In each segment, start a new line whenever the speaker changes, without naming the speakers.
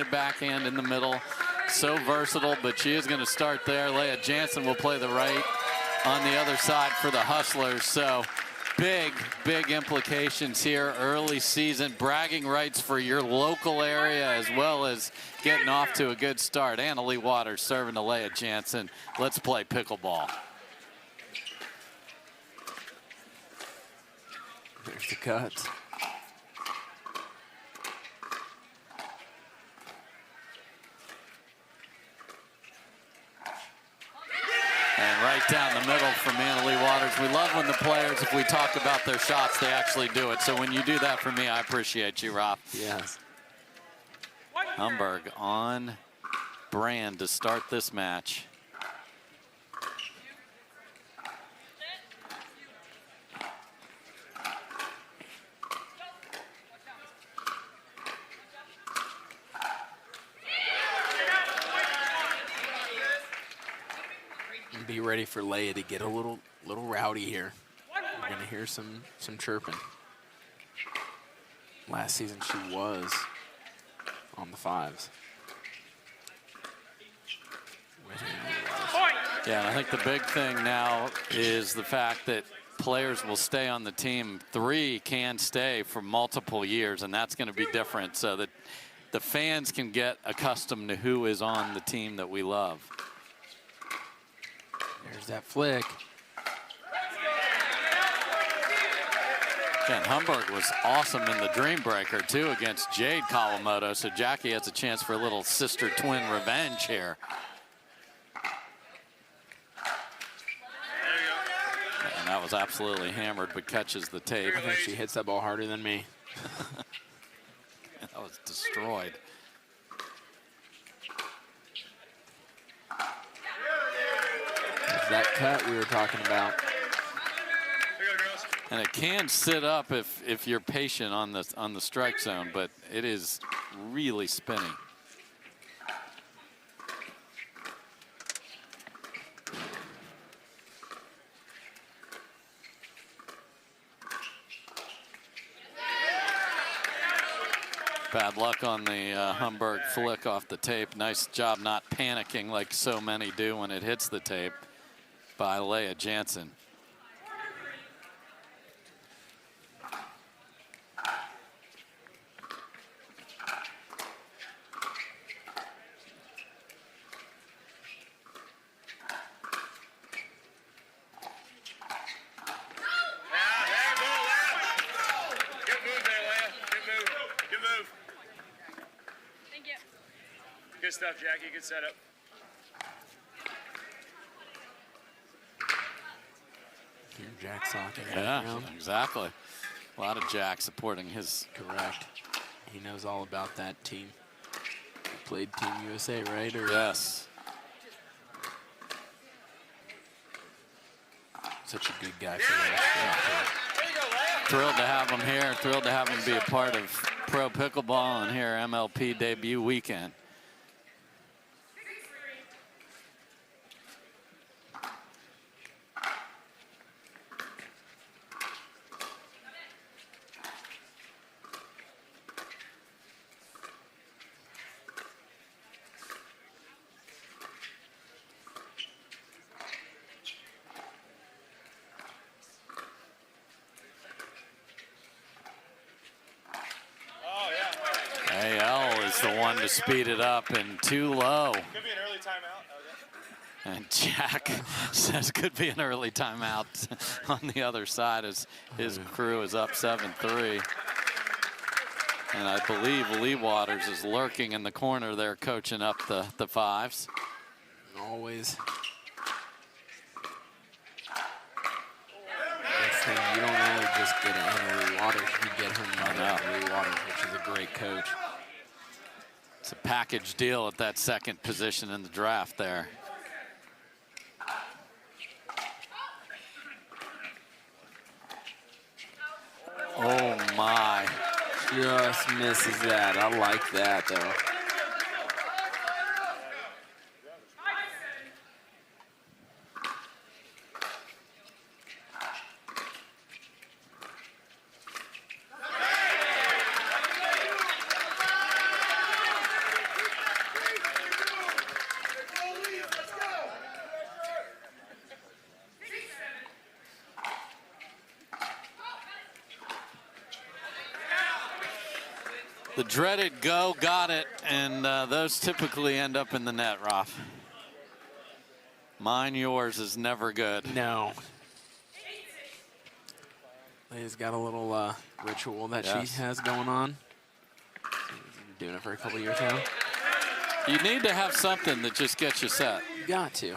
backhand in the middle. So versatile, but she is going to start there. Leah Jansen will play the right on the other side for the Hustlers. So big implications here. Early season bragging rights for your local area, as well as getting off to a good start. Annalie Waters serving to Leah Jansen. Let's play pickleball.
There's the cuts.
And right down the middle from Annalie Waters. We love when the players, if we talk about their shots, they actually do it. So when you do that for me, I appreciate you, Rob.
Yes.
Humberg on brand to start this match.
Be ready for Leah to get a little rowdy here. We're gonna hear some chirping. Last season she was on the fives.
Yeah, and I think the big thing now is the fact that players will stay on the team. 3 can stay for multiple years, and that's going to be different so that the fans can get accustomed to who is on the team that we love.
There's that flick.
And Humberg was awesome in the Dream Breaker, too, against Jade Kawamoto. So Jackie has a chance for a little sister twin revenge here. And that was absolutely hammered, but catches the tape.
I think she hits that ball harder than me.
That was destroyed.
That cut we were talking about.
And it can sit up if you're patient on the strike zone, but it is really spinning. Bad luck on the Humberg flick off the tape. Nice job not panicking like so many do when it hits the tape by Leah Jansen.
Good stuff, Jackie. Good setup.
Here, Jack Socket.
Yeah, exactly. A lot of Jack supporting his.
Correct. He knows all about that team. He played Team USA, right? Or
yes.
Such a good guy for that.
Thrilled to have him here. Thrilled to have him be a part of Pro Pickleball and here MLP debut weekend. The one to speed it up and too low.
Could be an early timeout. Okay.
And Jack says could be an early timeout on the other side as his crew is up 7-3. And I believe Lee Waters is lurking in the corner there coaching up the fives.
Always. Next thing, you don't really just get Lee Waters, you get her mother, Lee Waters, which is a great coach.
It's a package deal at that second position in the draft there. Oh my.
Just misses that. I like that though.
The dreaded go, got it, and those typically end up in the net, Roth. Mine, yours is never good.
No. Leia's got a little ritual that she has going on. She's been doing it for a couple years now.
You need to have something that just gets you set.
You got to.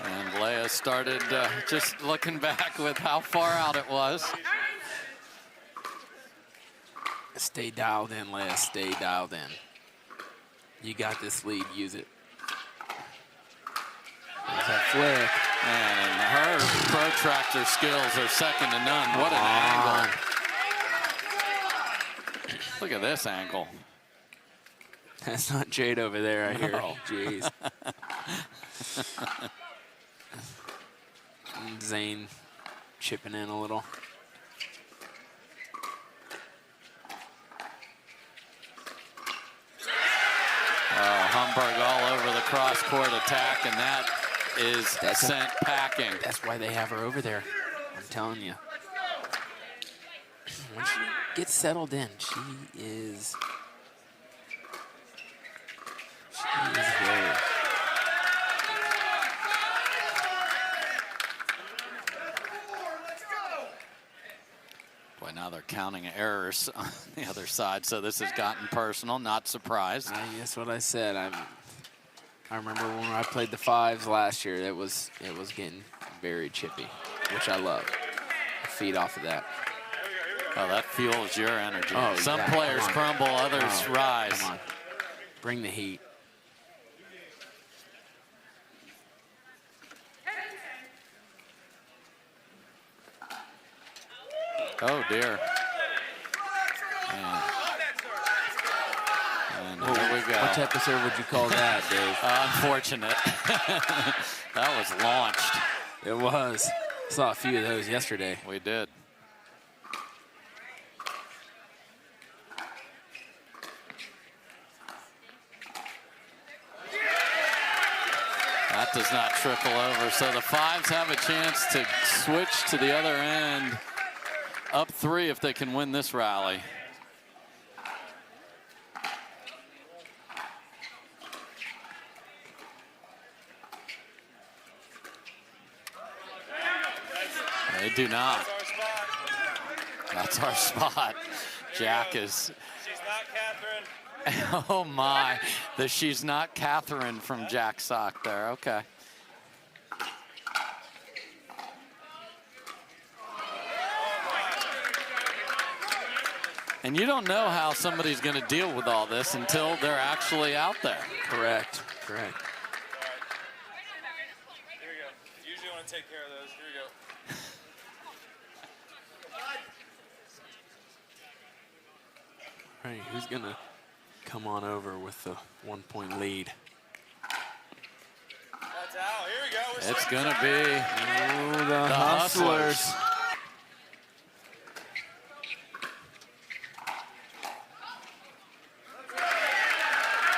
And Leia started just looking back with how far out it was.
Stay dialed in, Leia. Stay dialed in. You got this lead. Use it. There's that flick.
And her protractor skills are second to none. What an angle. Look at this angle.
That's not Jade over there, I hear.
No.
Jeez. Zane chipping in a little.
Humberg all over the cross-court attack, and that is sent packing.
That's why they have her over there. I'm telling you. When she gets settled in, she is very.
Boy, now they're counting errors on the other side, so this has gotten personal. Not surprised.
That's what I said. I remember when I played the fives last year. It was getting very chippy, which I love. I feed off of that.
Well, that fuels your energy.
Oh,
some
yeah.
players crumble, others rise.
Come on, bring the heat.
Oh, dear. And here we go.
What type of serve would you call that, Dave?
Unfortunate. That was launched.
It was. Saw a few of those yesterday.
We did. That does not trickle over. So the fives have a chance to switch to the other end. Up 3 if they can win this rally. They do not. That's our spot. Jack is.
She's not Catherine.
Oh my. The she's not Catherine from Jack Sock there. Okay. And you don't know how somebody's going to deal with all this until they're actually out there.
Correct. Correct.
Here we go. Usually want to take care of those. Here we go.
All right, who's going to come on over with the 1-point lead?
That's out. Here we go.
It's going to be
the Hustlers.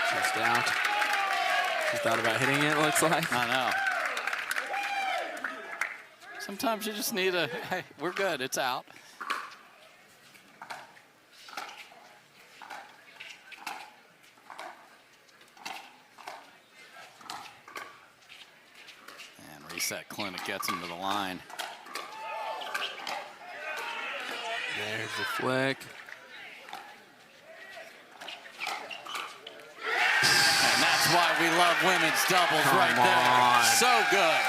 Just out. She thought about hitting it, looks like.
I know. Sometimes you just need a, hey, we're good, it's out. And reset clinic gets him to the line.
There's the flick.
And that's why we love women's doubles right there. So good.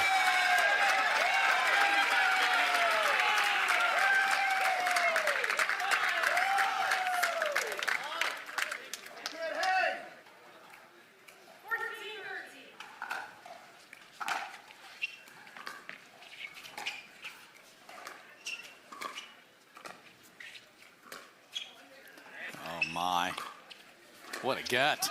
Oh my. What a gut.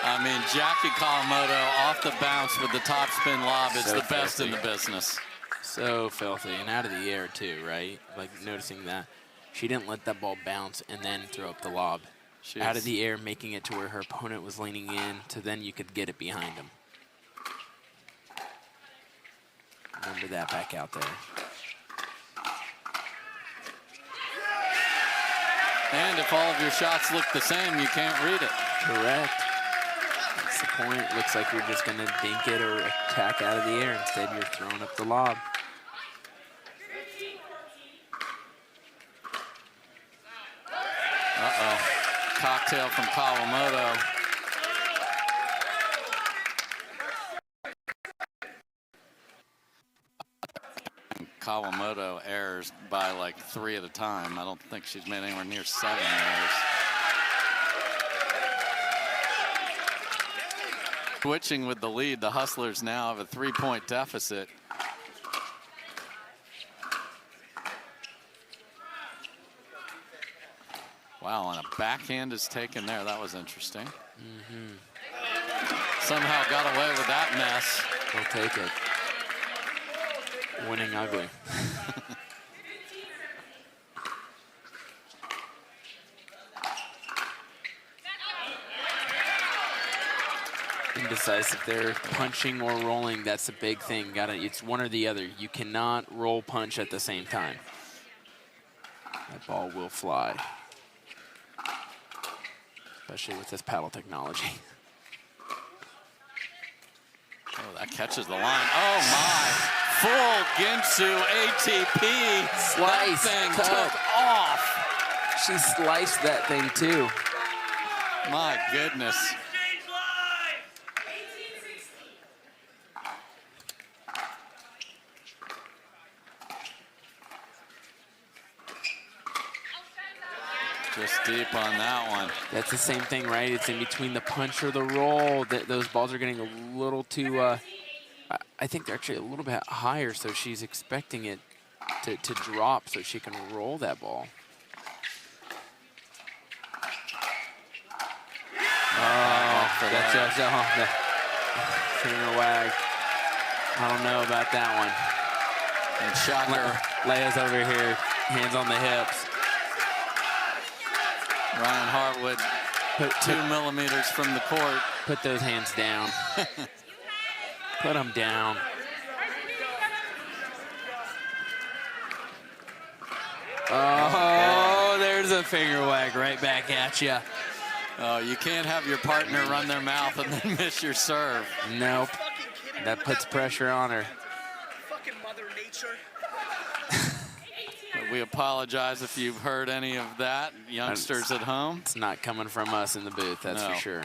I mean, Jackie Kawamoto off the bounce with the top spin lob is the best in the business.
So filthy, and out of the air too, right? Like noticing that. She didn't let that ball bounce and then throw up the lob. Out of the air, making it to where her opponent was leaning in, to then you could get it behind him. Remember that back out there.
And if all of your shots look the same, you can't read it.
Correct. That's the point. Looks like you're just going to dink it or attack out of the air. Instead, you're throwing up the lob.
Uh-oh. Cocktail from Kawamoto. Kawamoto errors by like 3 at a time. I don't think she's made anywhere near 7 errors. Switching with the lead, the Hustlers now have a 3-point deficit. Wow, and a backhand is taken there. That was interesting. Somehow got away with that mess.
They'll take it. Winning ugly. Indecisive there, punching or rolling, that's a big thing. It's one or the other. You cannot roll punch at the same time. That ball will fly. Especially with this paddle technology.
Oh, that catches the line. Oh my. Full Ginsu ATP.
Slice.
That thing
cut.
took off.
She sliced that thing too.
My goodness. Just deep on that one.
That's the same thing, right? It's in between the punch or the roll. Those balls are getting a little too, I think they're actually a little bit higher, so she's expecting it to drop so she can roll that ball. Oh, that's just the finger wag. I don't know about that one.
And shocker.
Leia's over here, hands on the hips.
Ryan Hartwood, 2 millimeters from the court.
Put those hands down. Put them down. Oh, there's a finger wag right back at you.
Oh, you can't have your partner run their mouth and then miss your serve.
Nope. That puts pressure on her.
Fucking Mother Nature.
We apologize if you've heard any of that, youngsters at home.
It's not coming from us in the booth, that's for sure.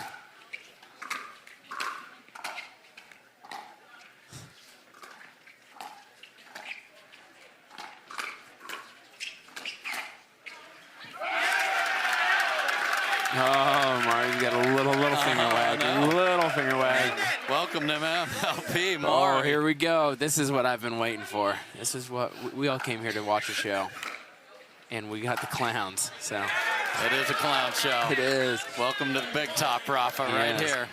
Oh, Marty's got a little finger wag, little finger wag.
Welcome to MLP, Marty.
Oh, here we go. This is what I've been waiting for. This is what we all came here to watch a show, and we got the clowns. So
it is a clown show.
It is.
Welcome to the big top, Rafa, right here.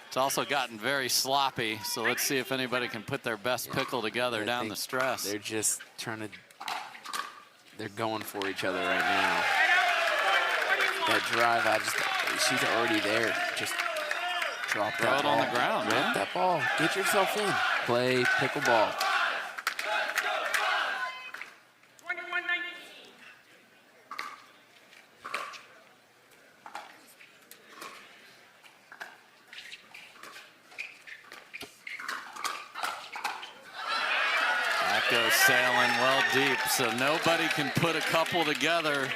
It's also gotten very sloppy, so let's see if anybody can put their best pickle together down the stress.
They're just trying to. They're going for each other right now. That drive, she's already there. Just drop that ball.
Throw it on the ground,
man.
man.
That ball. Get yourself in. Play pickleball.
21-19.
That goes sailing well deep, so nobody can put a couple together.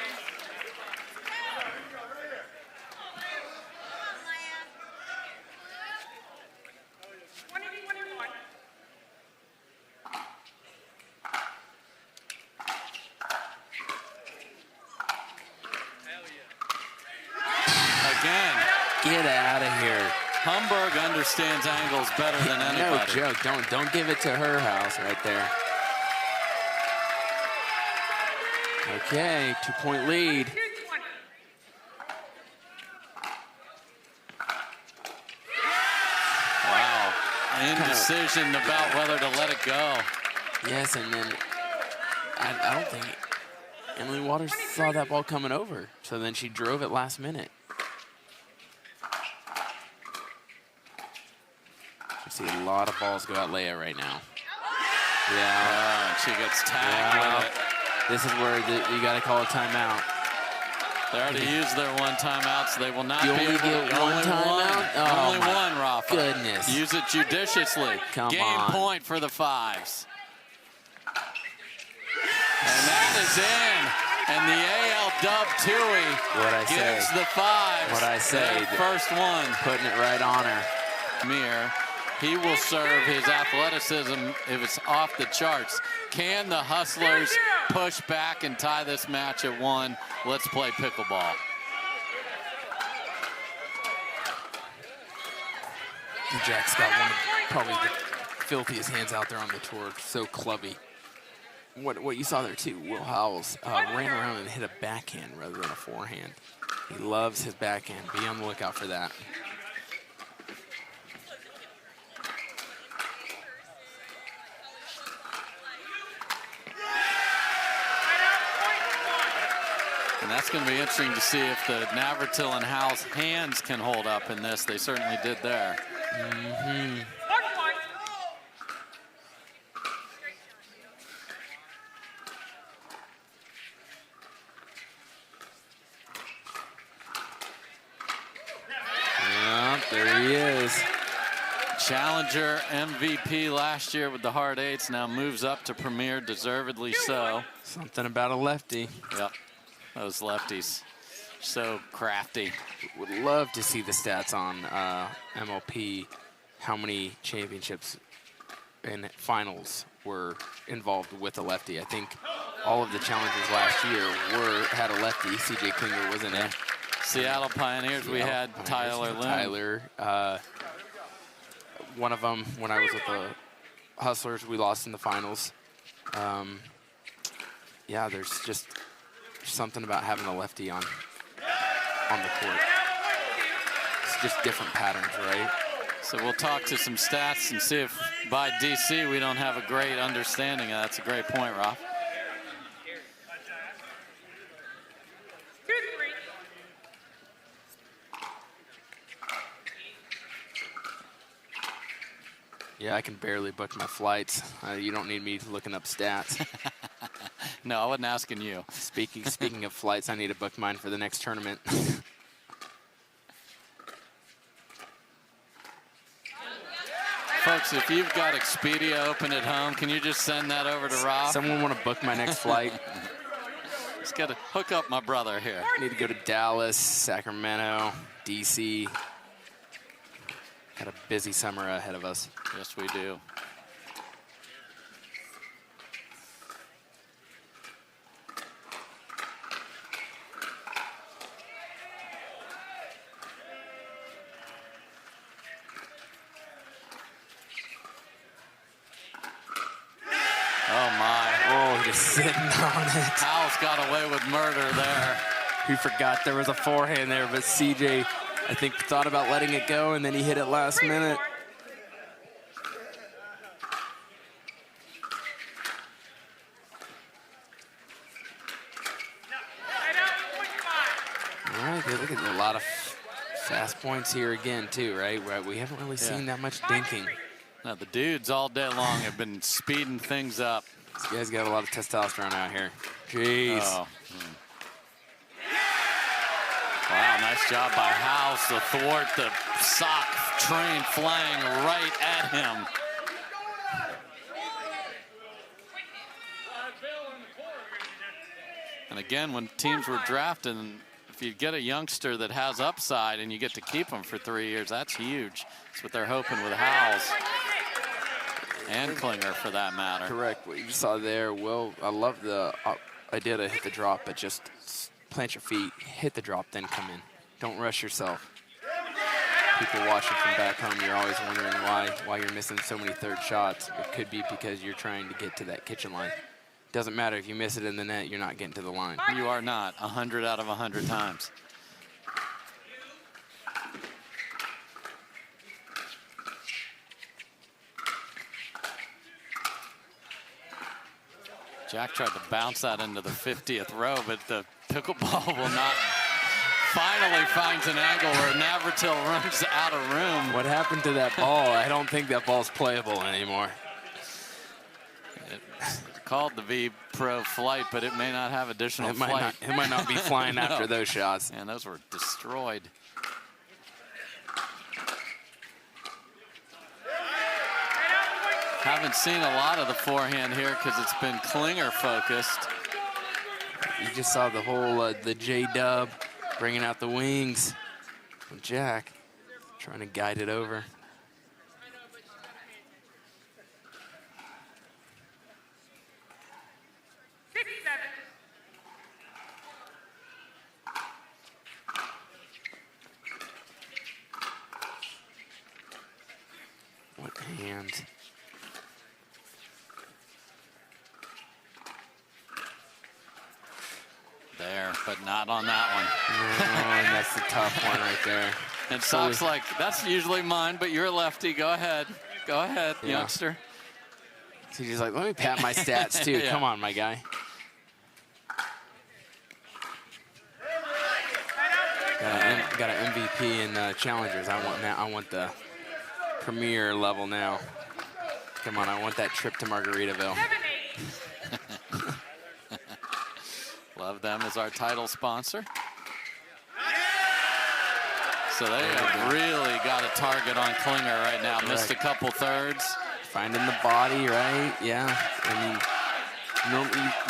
Again.
Get out of here.
Humberg understands angles better than anybody.
No joke. Don't give it to her house right there. Okay, 2-point lead.
Wow. indecision about whether to let it go.
Yes, and then I don't think Emily Waters saw that ball coming over, so then she drove it last minute. You see a lot of balls go out Leah right now. Yeah.
And she gets tagged with it.
This is where you got to call a timeout.
They already used their one timeout, so they will not
You
be
only
able to.
get one timeout? Oh,
only
my
one, Rafa.
goodness.
Use it judiciously.
Come
Game
on.
point for the Fives. And that is in. And the AL Dub Tui gives the Fives
What I say.
their first one.
Putting it right on her.
Mir. He will serve. His athleticism, if it's off the charts. Can the Hustlers push back and tie this match at 1? Let's play pickleball.
Jack's got one of probably the filthiest hands out there on the tour. So clubby. What you saw there too, Will Howells ran around and hit a backhand rather than a forehand. He loves his backhand. Be on the lookout for that.
And that's going to be interesting to see if the Navratil and Howell's hands can hold up in this. They certainly did there.
Yeah, there he is.
Challenger MVP last year with the hard eights, now moves up to Premier, deservedly so.
Something about a lefty.
Yep, those lefties, so crafty.
Would love to see the stats on MLP, how many championships and finals were involved with a lefty. I think all of the challengers last year had a lefty. CJ Klinger was in it.
Seattle Pioneers, we had Tyler Lynn.
Tyler. One of them, when I was with the Hustlers, we lost in the finals. Yeah, there's just something about having a lefty on the court. It's just different patterns, right?
So we'll talk to some stats and see if by DC we don't have a great understanding of that. That's a great point, Rob.
Yeah, I can barely book my flights. You don't need me looking up stats.
No, I wasn't asking you.
Speaking of flights, I need to book mine for the next tournament.
Folks, if you've got Expedia open at home, can you just send that over to Rob?
Someone want to book my next flight?
Just got to hook up my brother here.
I need to go to Dallas, Sacramento, DC. Got a busy summer ahead of us.
Yes, we do. Oh, my.
Oh, just sitting on it.
Howell's got away with murder there.
He forgot there was a forehand there, but CJ, I think, thought about letting it go, and then he hit it last minute. All right, look at a lot of fast points here again, too, right? We haven't really seen that much dinking.
Now, the dudes all day long have been speeding things up.
This guy's got a lot of testosterone out here. Jeez.
Oh. Wow, nice job by House to thwart the sock train flying right at him. And again, when teams were drafting, if you get a youngster that has upside and you get to keep him for 3 years, that's huge. That's what they're hoping with Howells. And Klinger, for that matter.
Correct. What you saw there, Will, I love the idea to hit the drop, but just plant your feet, hit the drop, then come in. Don't rush yourself. People watching from back home, you're always wondering why you're missing so many third shots. It could be because you're trying to get to that kitchen line. Doesn't matter if you miss it in the net, you're not getting to the line.
You are not 100 out of 100 times. Jack tried to bounce that into the 50th row, but the pickleball will not. Finally finds an angle where Navratil runs out of room.
What happened to that ball? I don't think that ball's playable anymore.
It's called the V Pro flight, but it may not have additional flight.
It might not be flying
No.
after those shots.
And those were destroyed. Haven't seen a lot of the forehand here because it's been Klinger focused.
You just saw the whole, the J-dub bringing out the wings with Jack, trying to guide it over. What hand?
There, but not on that one.
No, and that's the tough one right there.
And Sock's like, that's usually mine, but you're a lefty. Go ahead. Go ahead,
Yeah.
youngster.
So he's like, let me pat my stats too.
Yeah.
Come on, my guy. Got an MVP in challengers. I want the premier level now. Come on, I want that trip to Margaritaville.
Love them as our title sponsor. So they have really got a target on Klinger right now. Missed a couple thirds.
Finding the body, right? Yeah. I mean,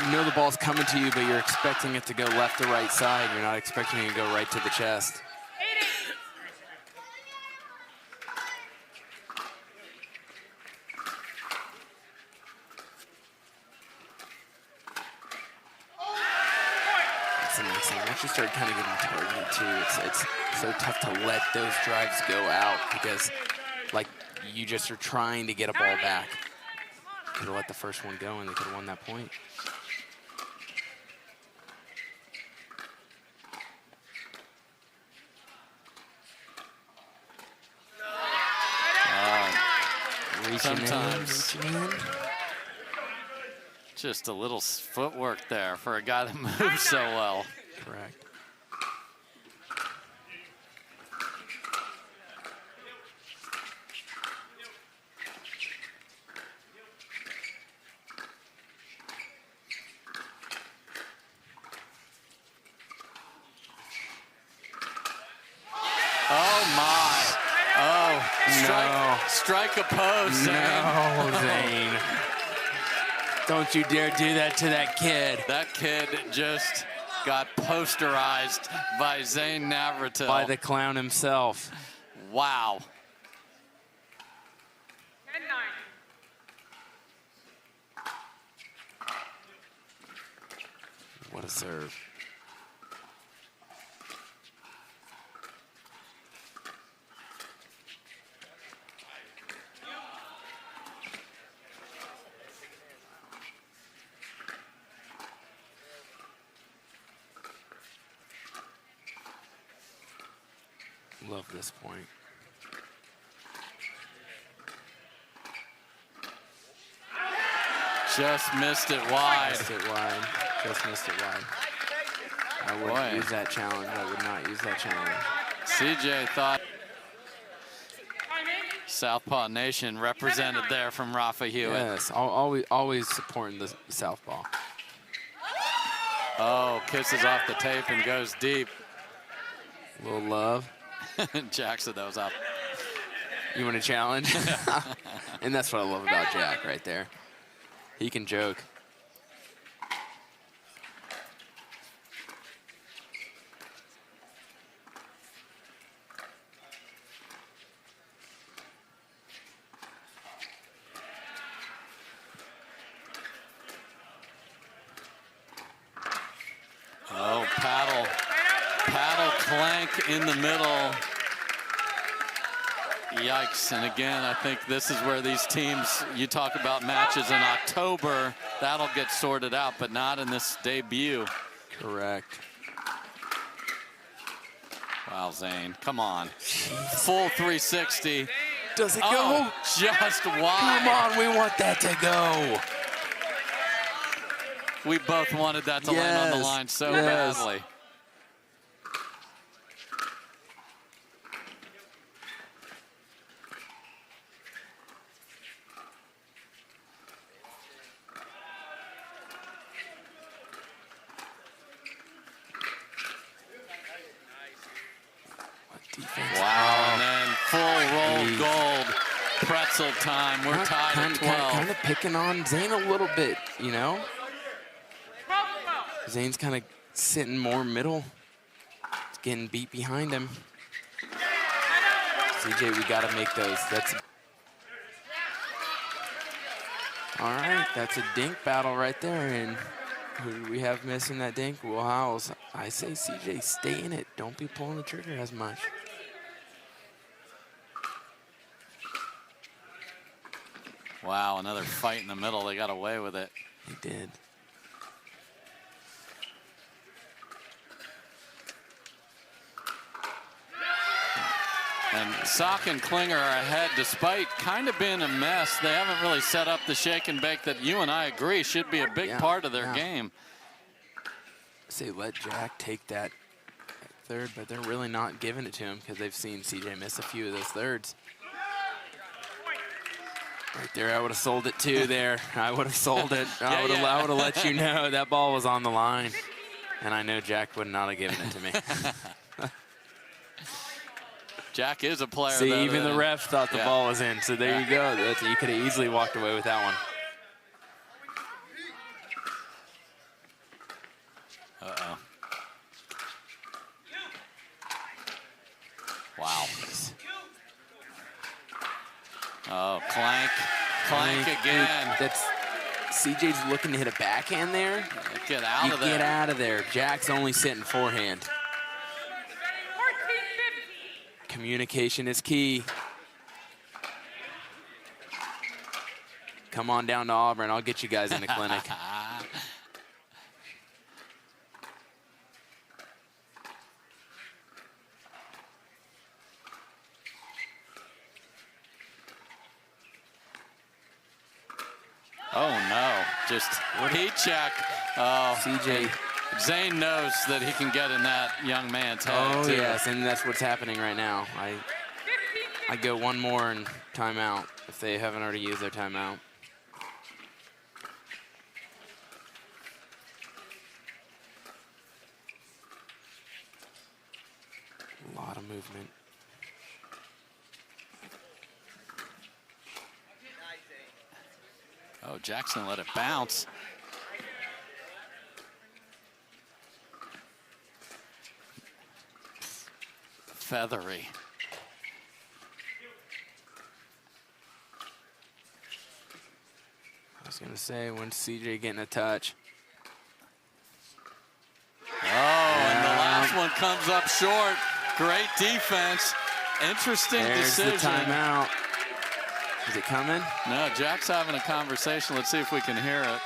you know the ball's coming to you, but you're expecting it to go left to right side. You're not expecting it to go right to the chest. That's the next thing. Once you start kind of getting targeted too, it's so tough to let those drives go out because, like, you just are trying to get a ball back. Could have let the first one go and they could have won that point.
Sometimes
reaching in.
just a little footwork there for a guy that moves so well.
Correct.
Oh my. Oh, strike a pose, Zane.
No, Zane. Don't you dare do that to that kid.
That kid just got posterized by Zane Navratil.
By the clown himself.
Wow.
10-9. What a serve. Love this point.
Just missed it wide.
Missed it wide. Just missed it wide. I wouldn't use that challenge. I would not use that challenge.
CJ thought Southpaw Nation represented there from Rafa Hewitt.
Yes, always supporting the southpaw.
Oh, kisses off the tape and goes deep.
A little love.
Jack said that was up.
You want a challenge? And that's what I love about Jack right there. He can joke.
Oh, paddle clank in the middle. Yikes, and again, I think this is where these teams, you talk about matches in October, that'll get sorted out, but not in this debut.
Correct.
Wow, Zane, come on. Full 360.
Does it
Oh,
go?
just wide.
Come on, we want that to go.
We both wanted that to land on the line so badly. Wow, and then full roll gold pretzel time. We're tied at 12.
Kind of picking on Zane a little bit, you know? Zane's kind of sitting more middle. It's getting beat behind him. CJ, we got to make those. That's all right, that's a dink battle right there. And who do we have missing that dink? Will Howells. I say, CJ, stay in it. Don't be pulling the trigger as much.
Wow, another fight in the middle. They got away with it.
They did.
And Sock and Klinger are ahead despite kind of being a mess. They haven't really set up the shake and bake that you and I agree should be a big part of their game.
Say let Jack take that third, but they're really not giving it to him because they've seen CJ miss a few of those thirds. Right there, I would have sold it too there. I would have sold it. I would have let you know that ball was on the line. And I know Jack would not have given it to me.
Jack is a player.
See, even the refs thought the ball was in. So there you go. You could have easily walked away with that one.
Uh-oh. Wow. Oh, clank again.
That's CJ's looking to hit a backhand there.
Get out of there.
Get out of there. Jack's only sitting forehand. Communication is key. Come on down to Auburn. I'll get you guys in the clinic.
Oh no, just heat check. Oh,
CJ.
Zane knows that he can get in that young man's head.
Oh yes, and that's what's happening right now. I go one more and timeout if they haven't already used their timeout. A lot of movement.
Oh, Jackson let it bounce. Feathery.
I was going to say, when's CJ getting a touch?
Oh, and the last one comes up short. Great defense. Interesting decision.
There's the timeout. Is it coming?
No, Jack's having a conversation. Let's see if we can hear it.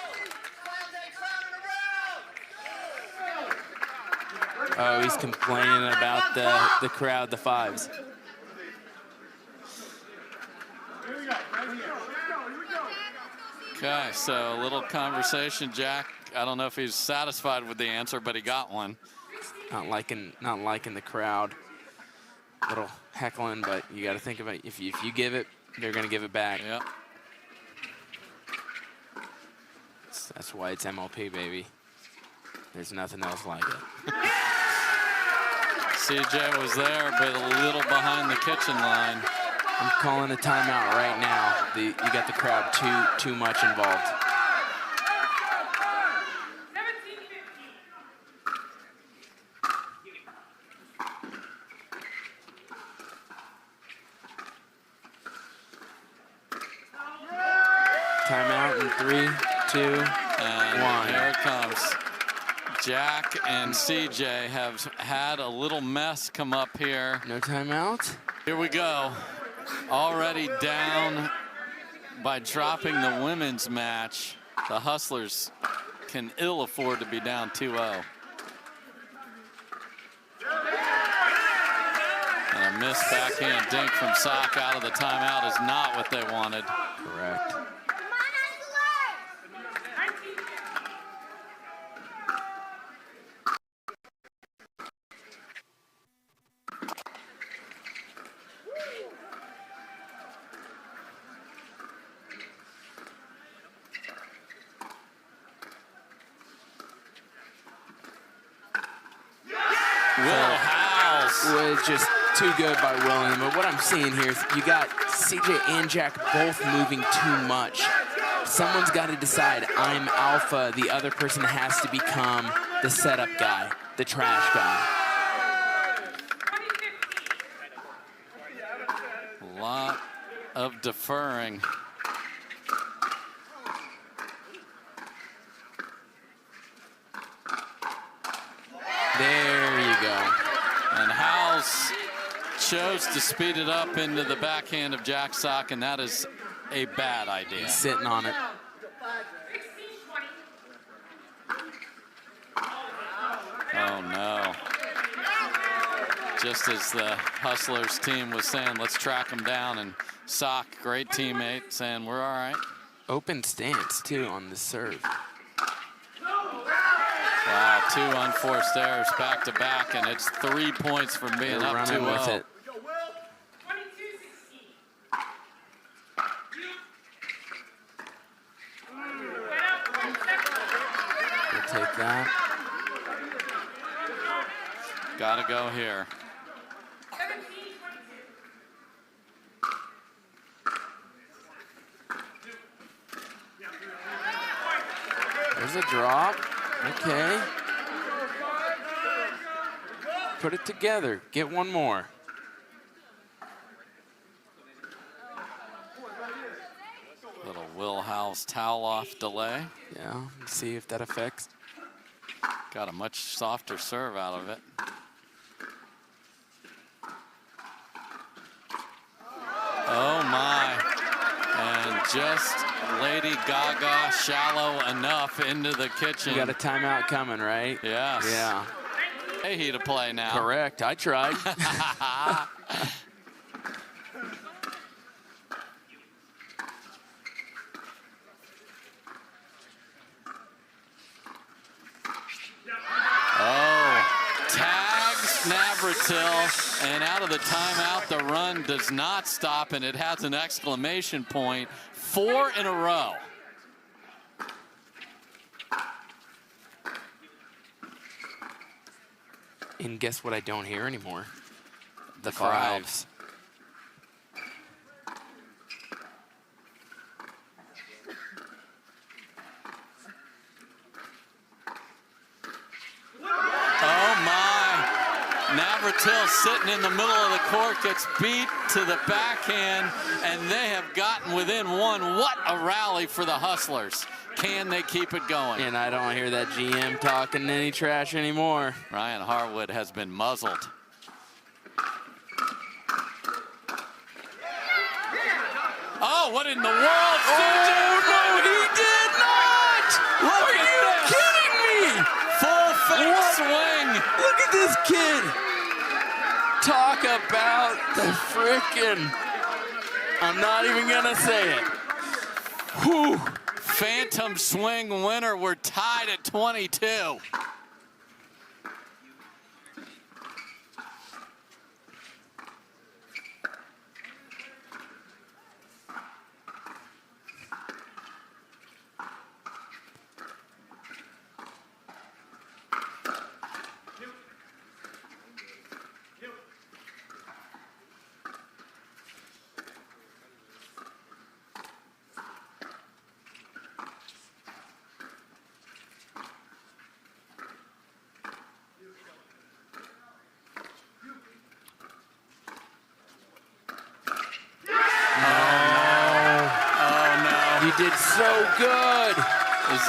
Oh, he's complaining about the crowd, the fives.
Okay, so a little conversation. Jack, I don't know if he's satisfied with the answer, but he got one.
Not liking the crowd. Little heckling, but you got to think about if you give it, they're going to give it back.
Yep.
That's why it's MLP, baby. There's nothing else like it.
CJ was there, but a little behind the kitchen line.
I'm calling a timeout right now. You got the crowd too much involved. Timeout in 3, 2,
And
1.
here it comes. Jack and CJ have had a little mess come up here.
No timeout?
Here we go. Already down by dropping the women's match. The Hustlers can ill afford to be down 2-0. And a missed backhand dink from Sock out of the timeout is not what they wanted.
Correct.
Will House.
Was just too good by William. But what I'm seeing here is you got CJ and Jack both moving too much. Someone's got to decide, I'm alpha. The other person has to become the setup guy, the trash guy.
A lot of deferring.
There you go.
And House chose to speed it up into the backhand of Jack Sock, and that is a bad idea.
He's sitting on it.
Oh, no. Just as the Hustlers team was saying, let's track him down, and Sock, great teammate, saying, we're all right.
Open stance, too, on the serve.
Wow, 2 unforced errors back-to-back, and it's 3 points from being
They're
up
running
2-0.
with it. We'll take that.
Gotta go here.
There's a drop. Okay. Put it together. Get one more.
Little Will House towel off delay.
Yeah, see if that affects.
Got a much softer serve out of it. Oh my. And just Lady Gaga shallow enough into the kitchen.
You got a timeout coming, right?
Yes.
Yeah.
Hey, to play now.
Correct. I tried.
Navratil, and out of the timeout, the run does not stop, and it has an exclamation point. 4 in a row.
And guess what I don't hear anymore? The
crowd.
fives.
Navratil sitting in the middle of the court gets beat to the backhand, and they have gotten within 1. What a rally for the Hustlers. Can they keep it going?
And I don't hear that GM talking any trash anymore.
Ryan Harwood has been muzzled. Oh, what in the world?
Oh, no, he did not!
Look
Are
at
you
this.
kidding me?
Full fake swing.
Look at this kid. Talk about the frickin'. I'm not even gonna say it. Whew.
Phantom swing winner. We're tied at 22.
Did so good.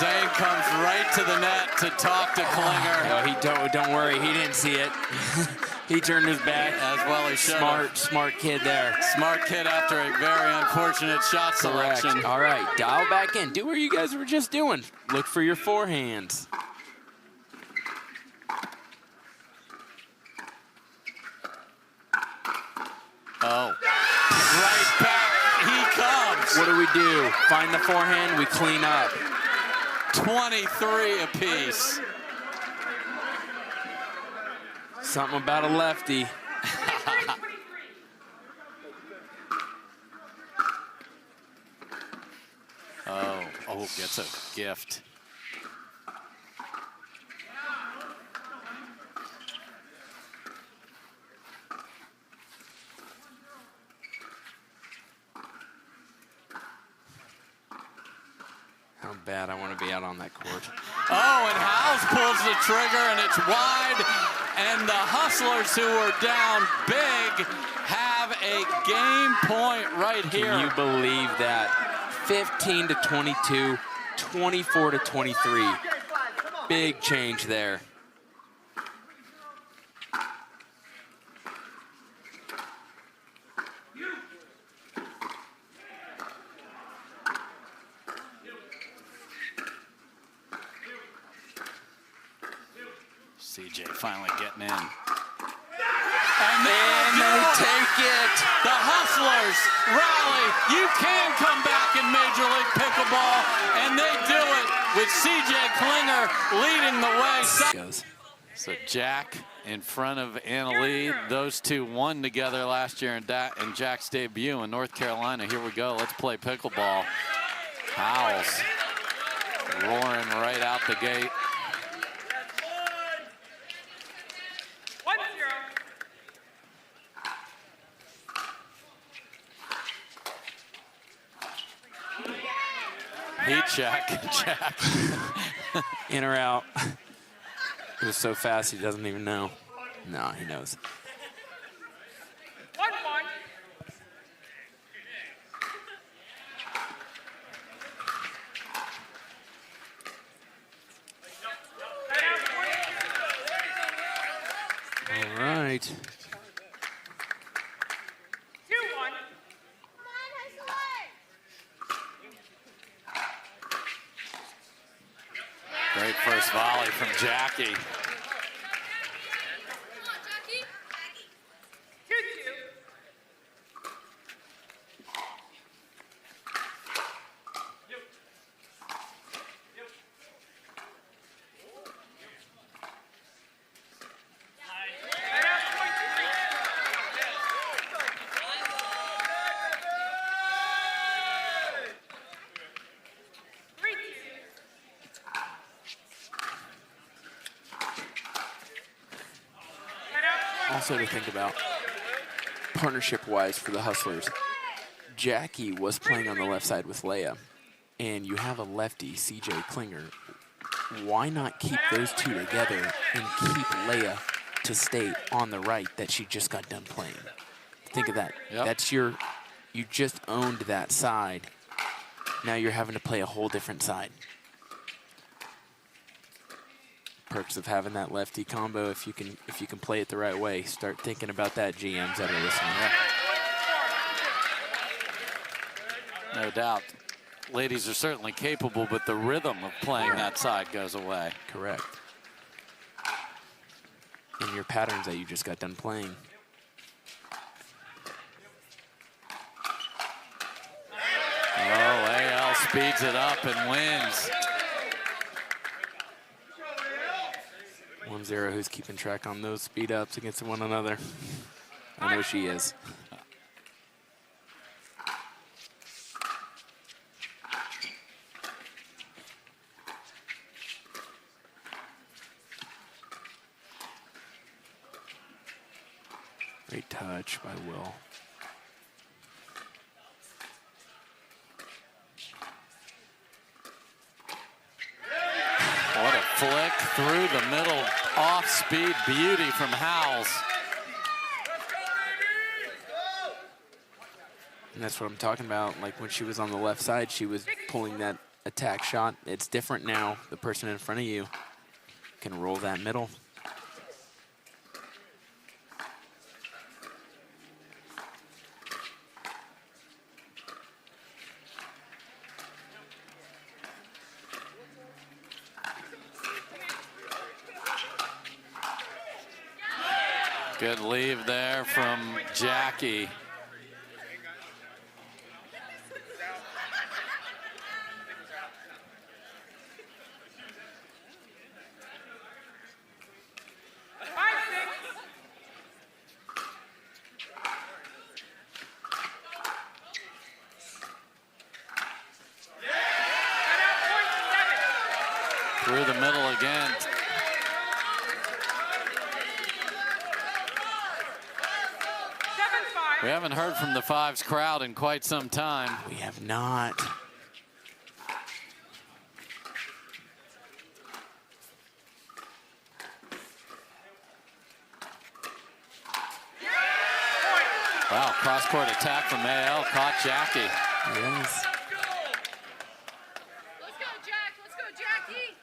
Zane comes right to the net to talk to Klinger.
No, don't worry, he didn't see it. He turned his back.
As well he should.
Smart kid there.
Smart kid after a very unfortunate shot selection.
Correct. All right, dial back in. Do what you guys were just doing. Look for your forehands.
Oh, right back. He comes.
What do? Find the forehand, we clean up.
23 apiece.
Something about a lefty.
Oh, gets a gift.
bad. I want to be out on that court.
Oh, and Howes pulls the trigger, and it's wide. And the Hustlers, who were down big, have a game point right here.
Can you believe that? 15 to 22, 24 to 23. Big change there.
CJ finally getting in.
And they take it.
The Hustlers rally. You can come back in Major League Pickleball, and they do it with CJ Klinger leading the way. So Jack in front of Annalie. Those two won together last year in Jack's debut in North Carolina. Here we go. Let's play pickleball. Howes roaring right out the gate. Heat check, Jack.
In or out. It was so fast he doesn't even know. No, he knows.
1-1.
All right.
2-1.
Great first volley from Jackie.
2-2.
Also to think about, partnership-wise for the Hustlers, Jackie was playing on the left side with Leia, and you have a lefty, CJ Klinger. Why not keep those two together and keep Leia to stay on the right that she just got done playing? Think of that.
Yep.
That's you just owned that side. Now you're having to play a whole different side. Perks of having that lefty combo, if you can play it the right way. Start thinking about that, GMs that are listening.
Yeah. No doubt. Ladies are certainly capable, but the rhythm of playing that side goes away.
Correct. And your patterns that you just got done playing.
Oh, AL speeds it up and wins.
1-0, who's keeping track on those speed ups against one another? I know she is. Great touch by Will.
What a flick through the middle, off-speed beauty from Howes.
And that's what I'm talking about. Like when she was on the left side, she was pulling that attack shot. It's different now. The person in front of you can roll that middle.
Good leave there from Jackie. Through the middle again. We haven't heard from the Fives crowd in quite some time.
We have not.
Wow, cross-court attack from AL, caught Jackie.
Yes.
Let's go, Jack. Let's go, Jackie.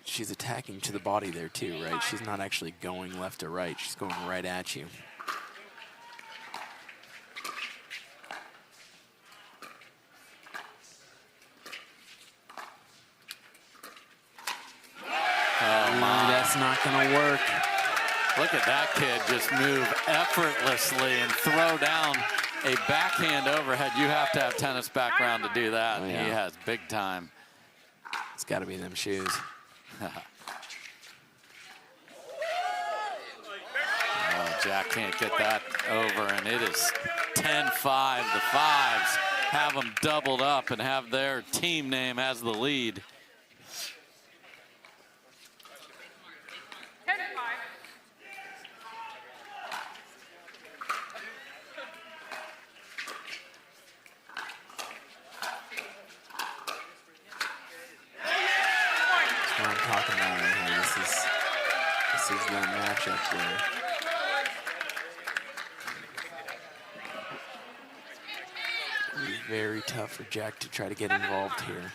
She's attacking to the body there too, right? She's not actually going left to right. She's going right at you.
Oh my.
That's not gonna work.
Look at that kid just move effortlessly and throw down a backhand overhead. You have to have tennis background to do that.
Oh, yeah.
He has big time.
It's got to be them shoes.
Oh, Jack can't get that over, and it is 10-5. The Fives have them doubled up and have their team name as the lead.
10-5.
That's what I'm talking about right here. This is that matchup where it's very tough for Jack to try to get involved here.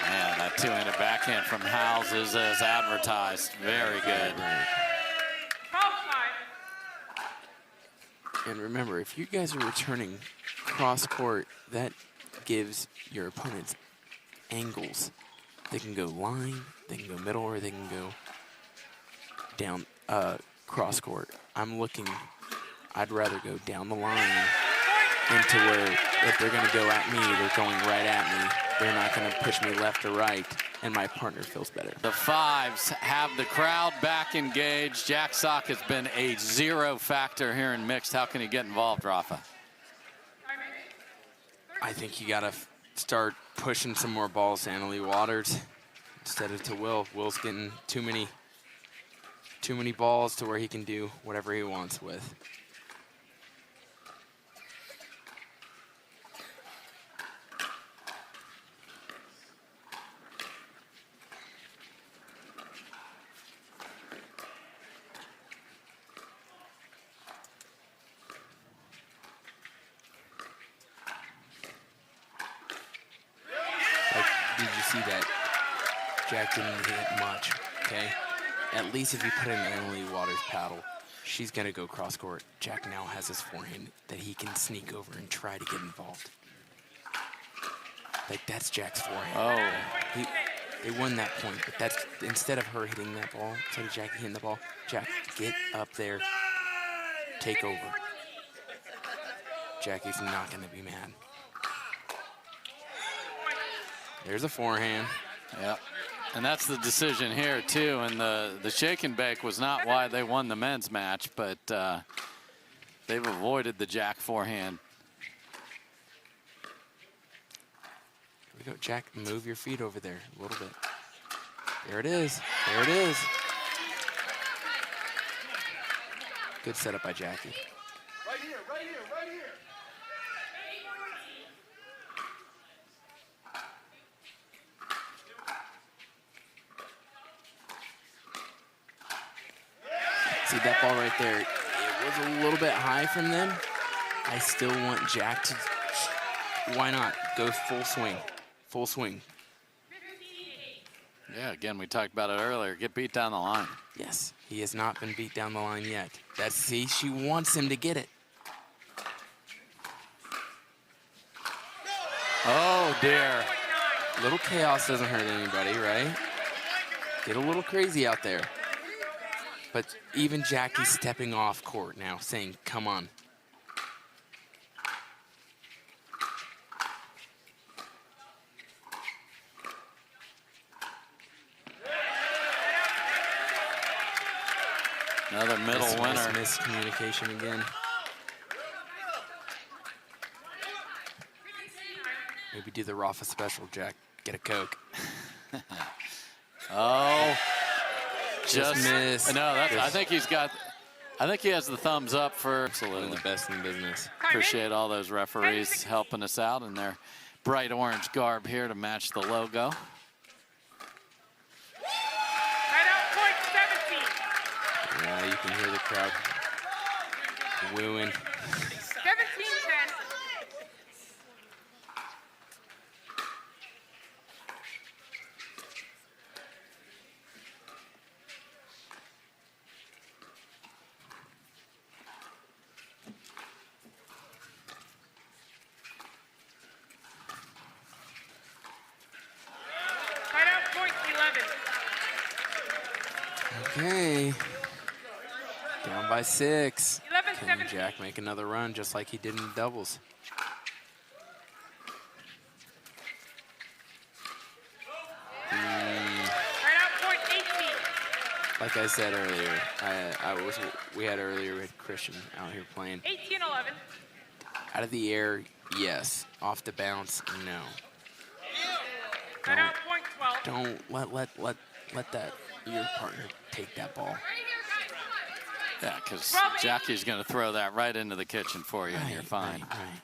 Man, that two-handed backhand from Howes is as advertised. Very good.
12-5.
And remember, if you guys are returning cross-court, that gives your opponents angles. They can go line, they can go middle, or they can go down cross-court. I'd rather go down the line into where if they're gonna go at me, they're going right at me. They're not gonna push me left or right, and my partner feels better.
The Fives have the crowd back engaged. Jack Sock has been a zero factor here in mixed. How can he get involved, Rafa?
I think you gotta start pushing some more balls to Annalie Waters instead of to Will. Will's getting too many balls to where he can do whatever he wants with. Did you see that? Jack didn't hit much, okay? At least if you put in Emily Waters' paddle, she's gonna go cross court. Jack now has his forehand that he can sneak over and try to get involved. Like, that's Jack's forehand.
Oh,
They won that point, but that's, instead of her hitting that ball, instead of Jackie hitting the ball, Jack, get up there, take over. Jackie's not gonna be mad. There's a forehand.
yeah. And that's the decision here, too. And the shake and bake was not why they won the men's match, but they've avoided the Jack forehand.
Here we go, Jack, move your feet over there a little bit. There it is, there it is. Good setup by Jackie.
Right here, right here, right here.
See that ball right there? It was a little bit high from them. I still want Jack to, why not? Go full swing, full swing.
Yeah, again, we talked about it earlier. Get beat down the line.
Yes, he has not been beat down the line yet. See, she wants him to get it.
Oh, dear.
Little chaos doesn't hurt anybody, right? Get a little crazy out there. But even Jackie's stepping off court now, saying, come on.
Another middle winner.
Miscommunication again. Maybe do the Rafa special, Jack. Get a Coke.
Oh, just
missed.
No, that's, I think he's got I think he has the thumbs up for
One of
absolutely.
the best in the business.
Appreciate all those referees helping us out in their bright orange garb here to match the logo.
Right out point 17.
Yeah, you can hear the crowd wooing.
17-10. Right out point 11.
Okay. Down by 6.
11-17.
Can Jack make another run just like he did in the doubles?
Right out point 18.
Like I said earlier, we had Christian out here playing.
18-11.
Out of the air, yes. Off the bounce, no.
Right out point 12.
Don't let that your partner take that ball.
Yeah, because Jackie's going to throw that right into the kitchen for you, and you're fine.
Right.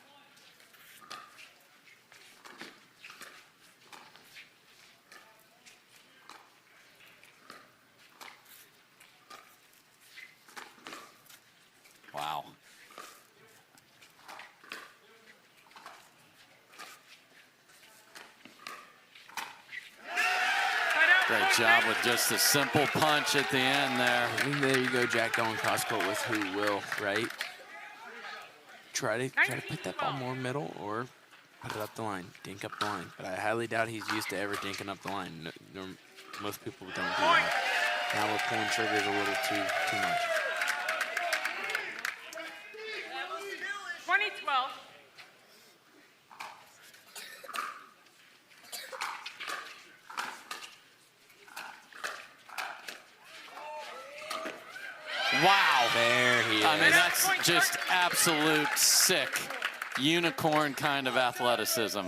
Wow. Great job with just a simple punch at the end there.
And there you go, Jack going cross court with who will, right? Try to put that ball more middle or put it up the line, dink up the line. But I highly doubt he's used to ever dinking up the line. Most people don't do that. Now we're pulling triggers a little too much.
20-12.
Wow.
There he is.
I mean, that's just absolute sick unicorn kind of athleticism.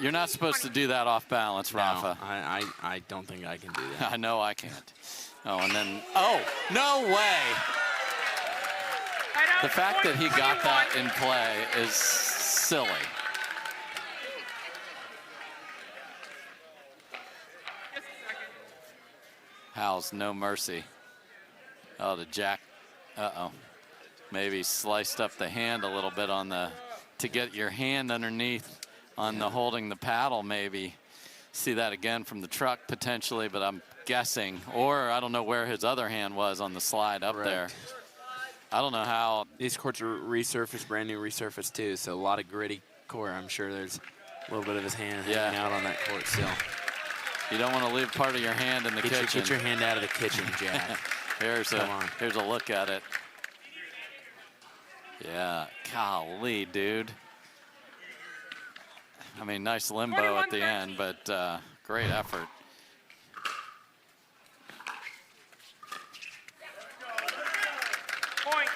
You're not supposed to do that off balance, Rafa.
No, I don't think I can do that.
I know I can't. Oh, and then, oh, no way. The fact that he got that in play is silly. Hal's no mercy. Oh, the Jack. Uh-oh. Maybe sliced up the hand a little bit on the, to get your hand underneath on the holding the paddle maybe. See that again from the truck potentially, but I'm guessing. Or I don't know where his other hand was on the slide up there. I don't know how.
These courts are resurfaced, brand new resurfaced too, so a lot of gritty court. I'm sure there's a little bit of his hand hanging out on that court still.
You don't want to leave part of your hand in the kitchen.
Get your hand out of the kitchen, Jack.
Here's a look at it. Yeah, golly, dude. I mean, nice limbo at the end, but great effort.
Point.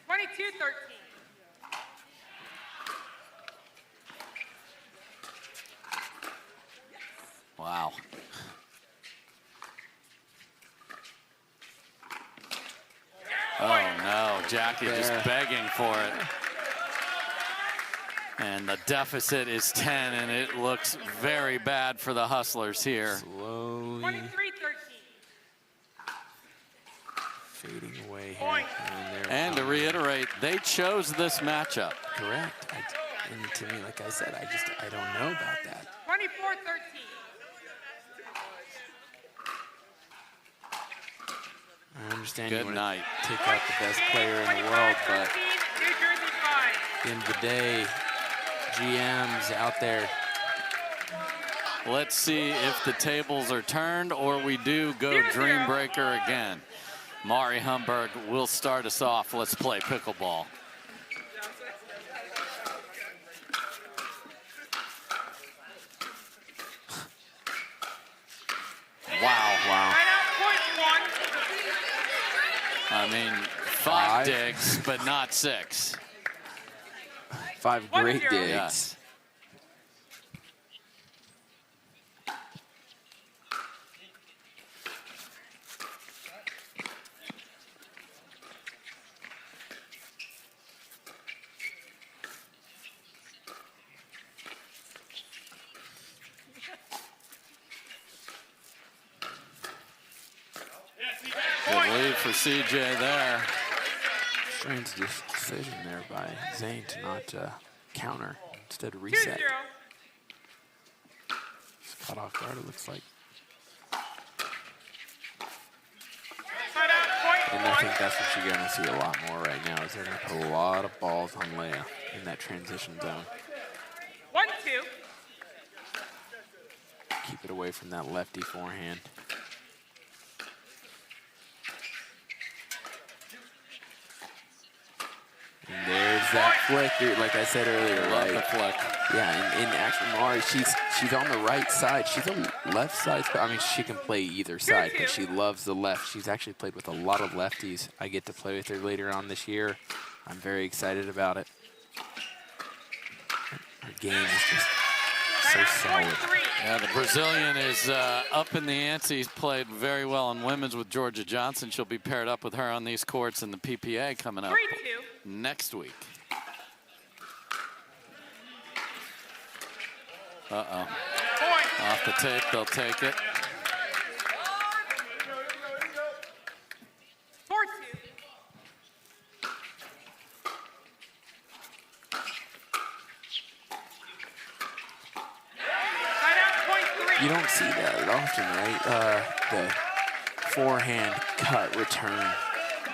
22-13.
Wow. Oh, no. Jackie just begging for it. And the deficit is 10, and it looks very bad for the Hustlers here.
Slowly
23-13.
fading away here.
And to reiterate, they chose this matchup.
Correct. And to me, like I said, I don't know about that.
24-13.
I understand
Good
you want
night.
to take out the best player in the world, but at
New Jersey 5.
the end of the day, GMs out there.
Let's see if the tables are turned or we do go Dreambreaker again. Mari Humberg will start us off. Let's play pickleball. Wow. I mean, five digs, but not 6.
5 great digs.
Yes. Good lead for CJ there.
Strange decision there by Zane to not counter, instead of reset.
2-0.
Just caught off guard, it looks like.
Side out, point
And I
one.
think that's what you're going to see a lot more right now, is they're going to put a lot of balls on Leia in that transition zone.
1-2.
Keep it away from that lefty forehand. And there's that flick, like I said earlier,
Love the
right?
flick.
Yeah, and actually, Mari, she's on the right side. She's a left side. I mean, she can play either side, but she loves the left. She's actually played with a lot of lefties. I get to play with her later on this year. I'm very excited about it. Her game is just so solid.
Yeah, the Brazilian is up in the ante. He's played very well in women's with Georgia Johnson. She'll be paired up with her on these courts in the PPA coming up
3-2.
next week. Uh-oh.
Point.
Off the tape, they'll take it.
4-2. Side out, point three.
You don't see that often, right? The forehand cut return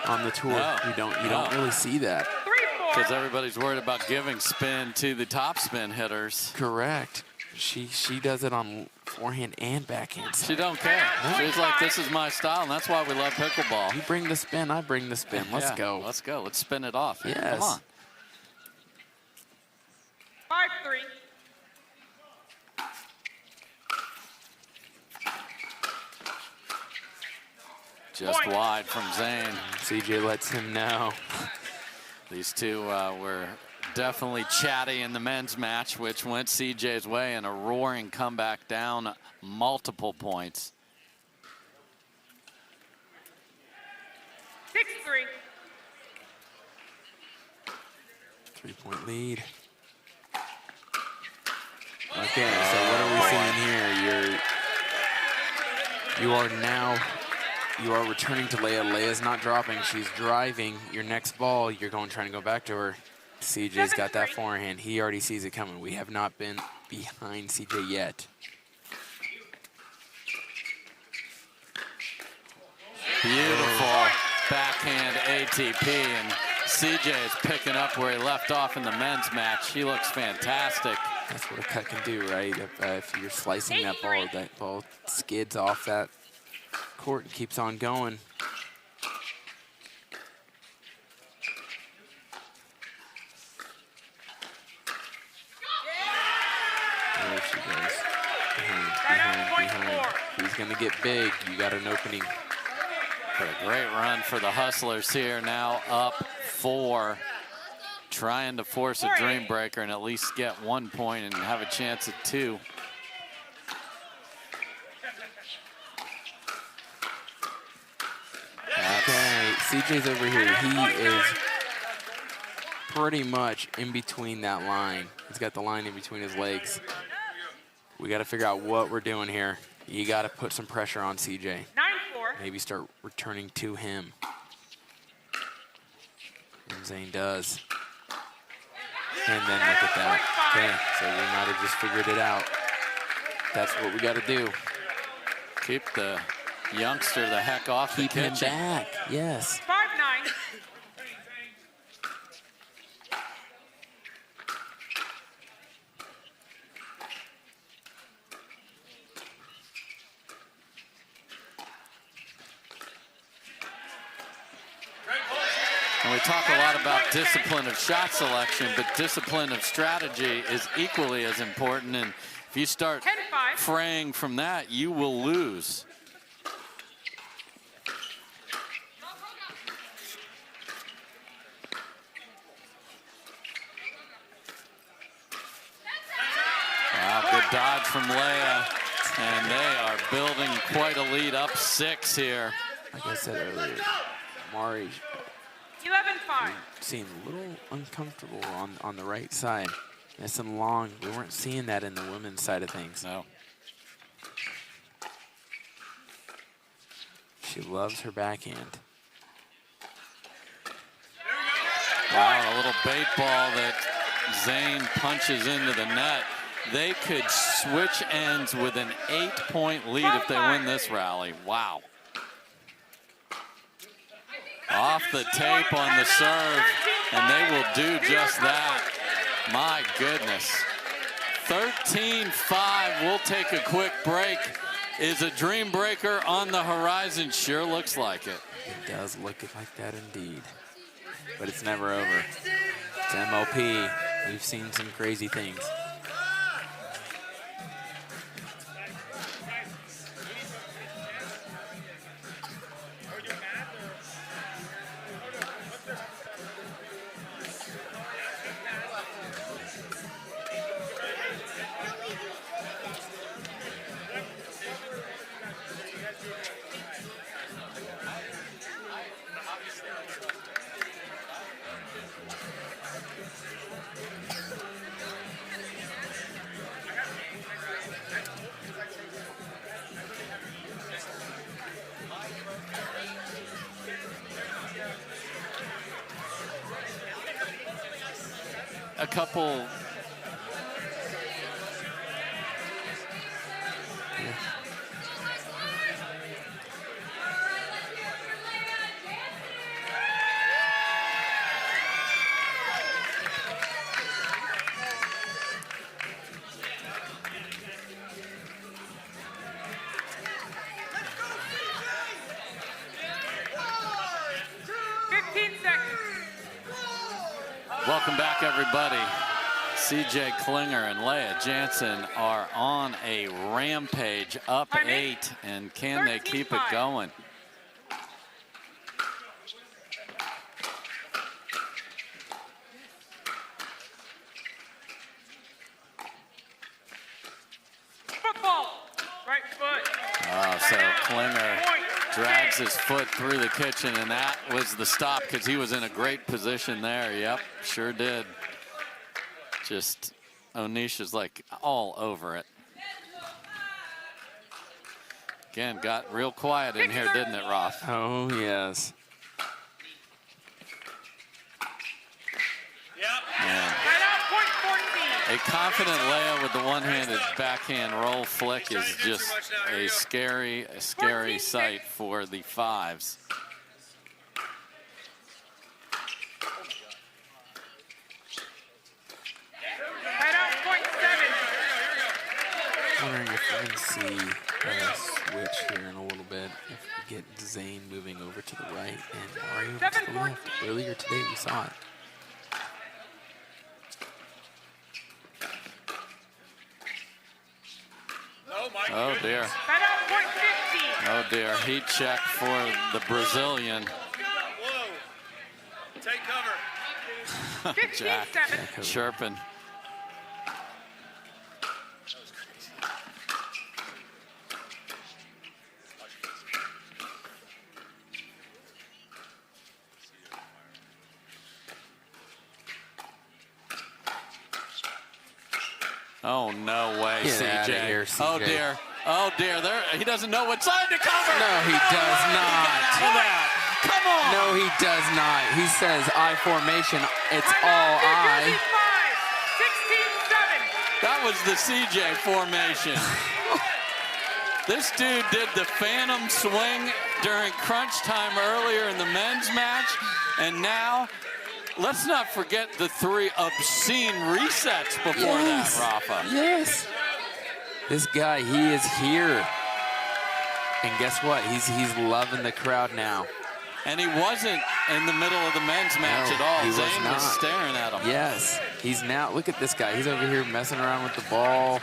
on the tour.
No,
You don't
no.
really see that.
3-4.
Because everybody's worried about giving spin to the top spin hitters.
Correct. She does it on forehand and backhand.
She don't care. She's like, this is my style, and that's why we love pickleball.
You bring the spin, I bring the spin. Let's
Yeah,
go.
Let's go. Let's spin it off.
Yes.
Come on.
5-3.
Just wide from Zane.
CJ lets him know.
These two were definitely chatty in the men's match, which went CJ's way in a roaring comeback down multiple points.
6-3.
3-point lead. Okay, so what are we seeing here? You are returning to Leia. Leia's not dropping. She's driving. Your next ball, you're trying to go back to her. CJ's got that forehand. He already sees it coming. We have not been behind CJ yet.
Beautiful backhand ATP, and CJ is picking up where he left off in the men's match. He looks fantastic.
That's what a cut can do, right? If you're slicing that ball skids off that court and keeps on going. There she goes. Behind. He's going to get big. You got an opening.
But a great run for the Hustlers here, now up 4. Trying to force a dream breaker and at least get 1 point and have a chance at 2.
Okay, CJ's over here. He is pretty much in between that line. He's got the line in between his legs. We got to figure out what we're doing here. You got to put some pressure on CJ.
9-4.
Maybe start returning to him. And Zane does. And then look at that. Okay, so we might have just figured it out. That's what we got to do.
Keep the youngster the heck off the
Keep him
kitchen.
back. Yes.
5-9.
And we talk a lot about discipline of shot selection, but discipline of strategy is equally as important. And if you start
10-5.
fraying from that, you will lose. Wow, good dodge from Leia. And they are building quite a lead, up 6 here.
Like I said earlier, Mari
11-5.
seemed a little uncomfortable on the right side. Nice and long. We weren't seeing that in the women's side of things.
No.
She loves her backhand.
Wow, a little bait ball that Zane punches into the net. They could switch ends with an 8-point lead if they win this rally. Wow. Off the tape on the serve, and they will do just that. My goodness. 13-5. We'll take a quick break. Is a dream breaker on the horizon? Sure looks like it.
It does look like that indeed. But it's never over. It's MLP. We've seen some crazy things.
A couple.
Yeah.
Welcome back, everybody. CJ Klinger and Leah Jansen are on a rampage, up 8, and can they keep it going?
Football. Right foot.
Oh, so Klinger drags his foot through the kitchen, and that was the stop because he was in a great position there. Yep, sure did. Just Onisha's like all over it. Again, got real quiet in here, didn't it, Roth?
Oh, yes.
Man. A confident Leia with the one-handed backhand roll flick is just a scary sight for the fives.
I'm wondering if we're going to see a switch here in a little bit. If we get Zane moving over to the right and Mario to the left. Earlier today we saw it.
Oh dear. Oh dear. Heat check for the Brazilian.
Whoa. Take cover.
Jack chirping. Oh, no way,
Get
CJ.
outta here, CJ.
Oh, dear. Oh, dear. There, he doesn't know what side to cover.
No, he does not.
Come on.
No, he does not. He says I formation. It's all I.
That was the CJ formation. This dude did the phantom swing during crunch time earlier in the men's match, and now let's not forget the 3 obscene resets before that, Rafa.
Yes. This guy, he is here. And guess what? He's loving the crowd now.
And he wasn't in the middle of the men's match at all.
He was
Zane
not.
was staring at him.
Yes. He's now, look at this guy. He's over here messing around with the ball,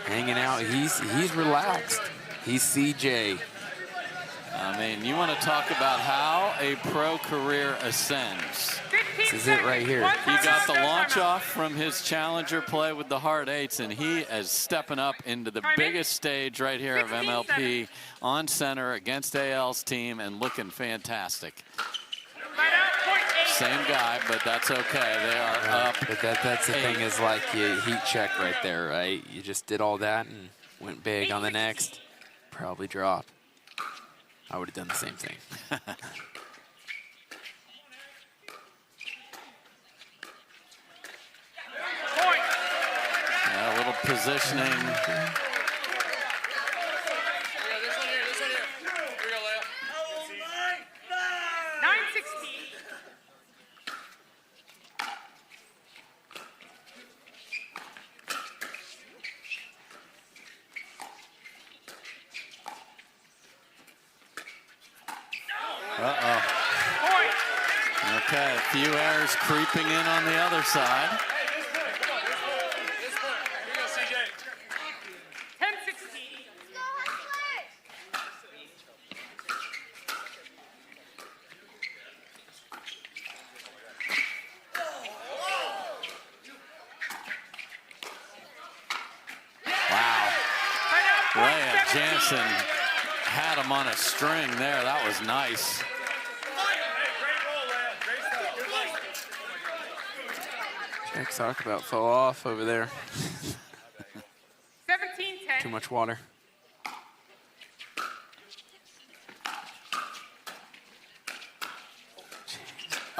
hanging out. He's relaxed. He's CJ.
I mean, you want to talk about how a pro career ascends.
This is it right here.
He got the launch off from his challenger play with the hard 8s, and he is stepping up into the biggest stage right here of MLP on center against AL's team and looking fantastic. Same guy, but that's okay. They are up.
But that's the
8.
thing is like you heat check right there, right? You just did all that and went big on the next. Probably drop. I would have done the same thing.
Point.
Yeah, a little positioning.
This one here. Here we go, Leia.
9-16.
Uh-oh.
Point.
Okay, a few errors creeping in on the other side.
Hey, this point. Come on, this point. Here you go, CJ.
10-16.
Wow.
Timeout, point,
Leia
17.
Jansen had him on a string there. That was nice.
Hey, great roll, Leia. Great stuff. Good luck.
Jack talk about fell off over there.
17-10.
Too much water.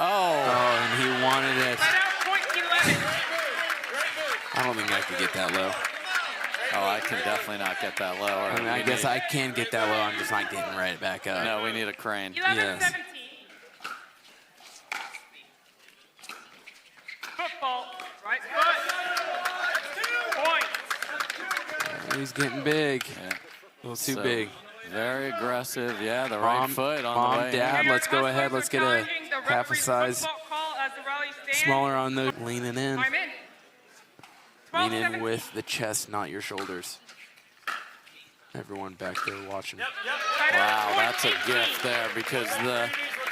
Oh,
Oh, and he wanted it.
Timeout, point 11.
I don't think I could get that low.
oh, I can definitely not get that low.
I mean, I guess I can get that low. I'm just not getting right back up.
No, we need a crane.
11-17.
Yes.
Football. Right foot. Point.
He's getting big.
Yeah.
A little too
So,
big.
Very aggressive. Yeah, the right foot on the way.
Dad,
in.
let's go ahead. Let's get a half a size smaller on those. Leaning in.
I'm in.
Lean in
12-17.
with the chest, not your shoulders. Everyone back there watching.
Wow, that's a gift there because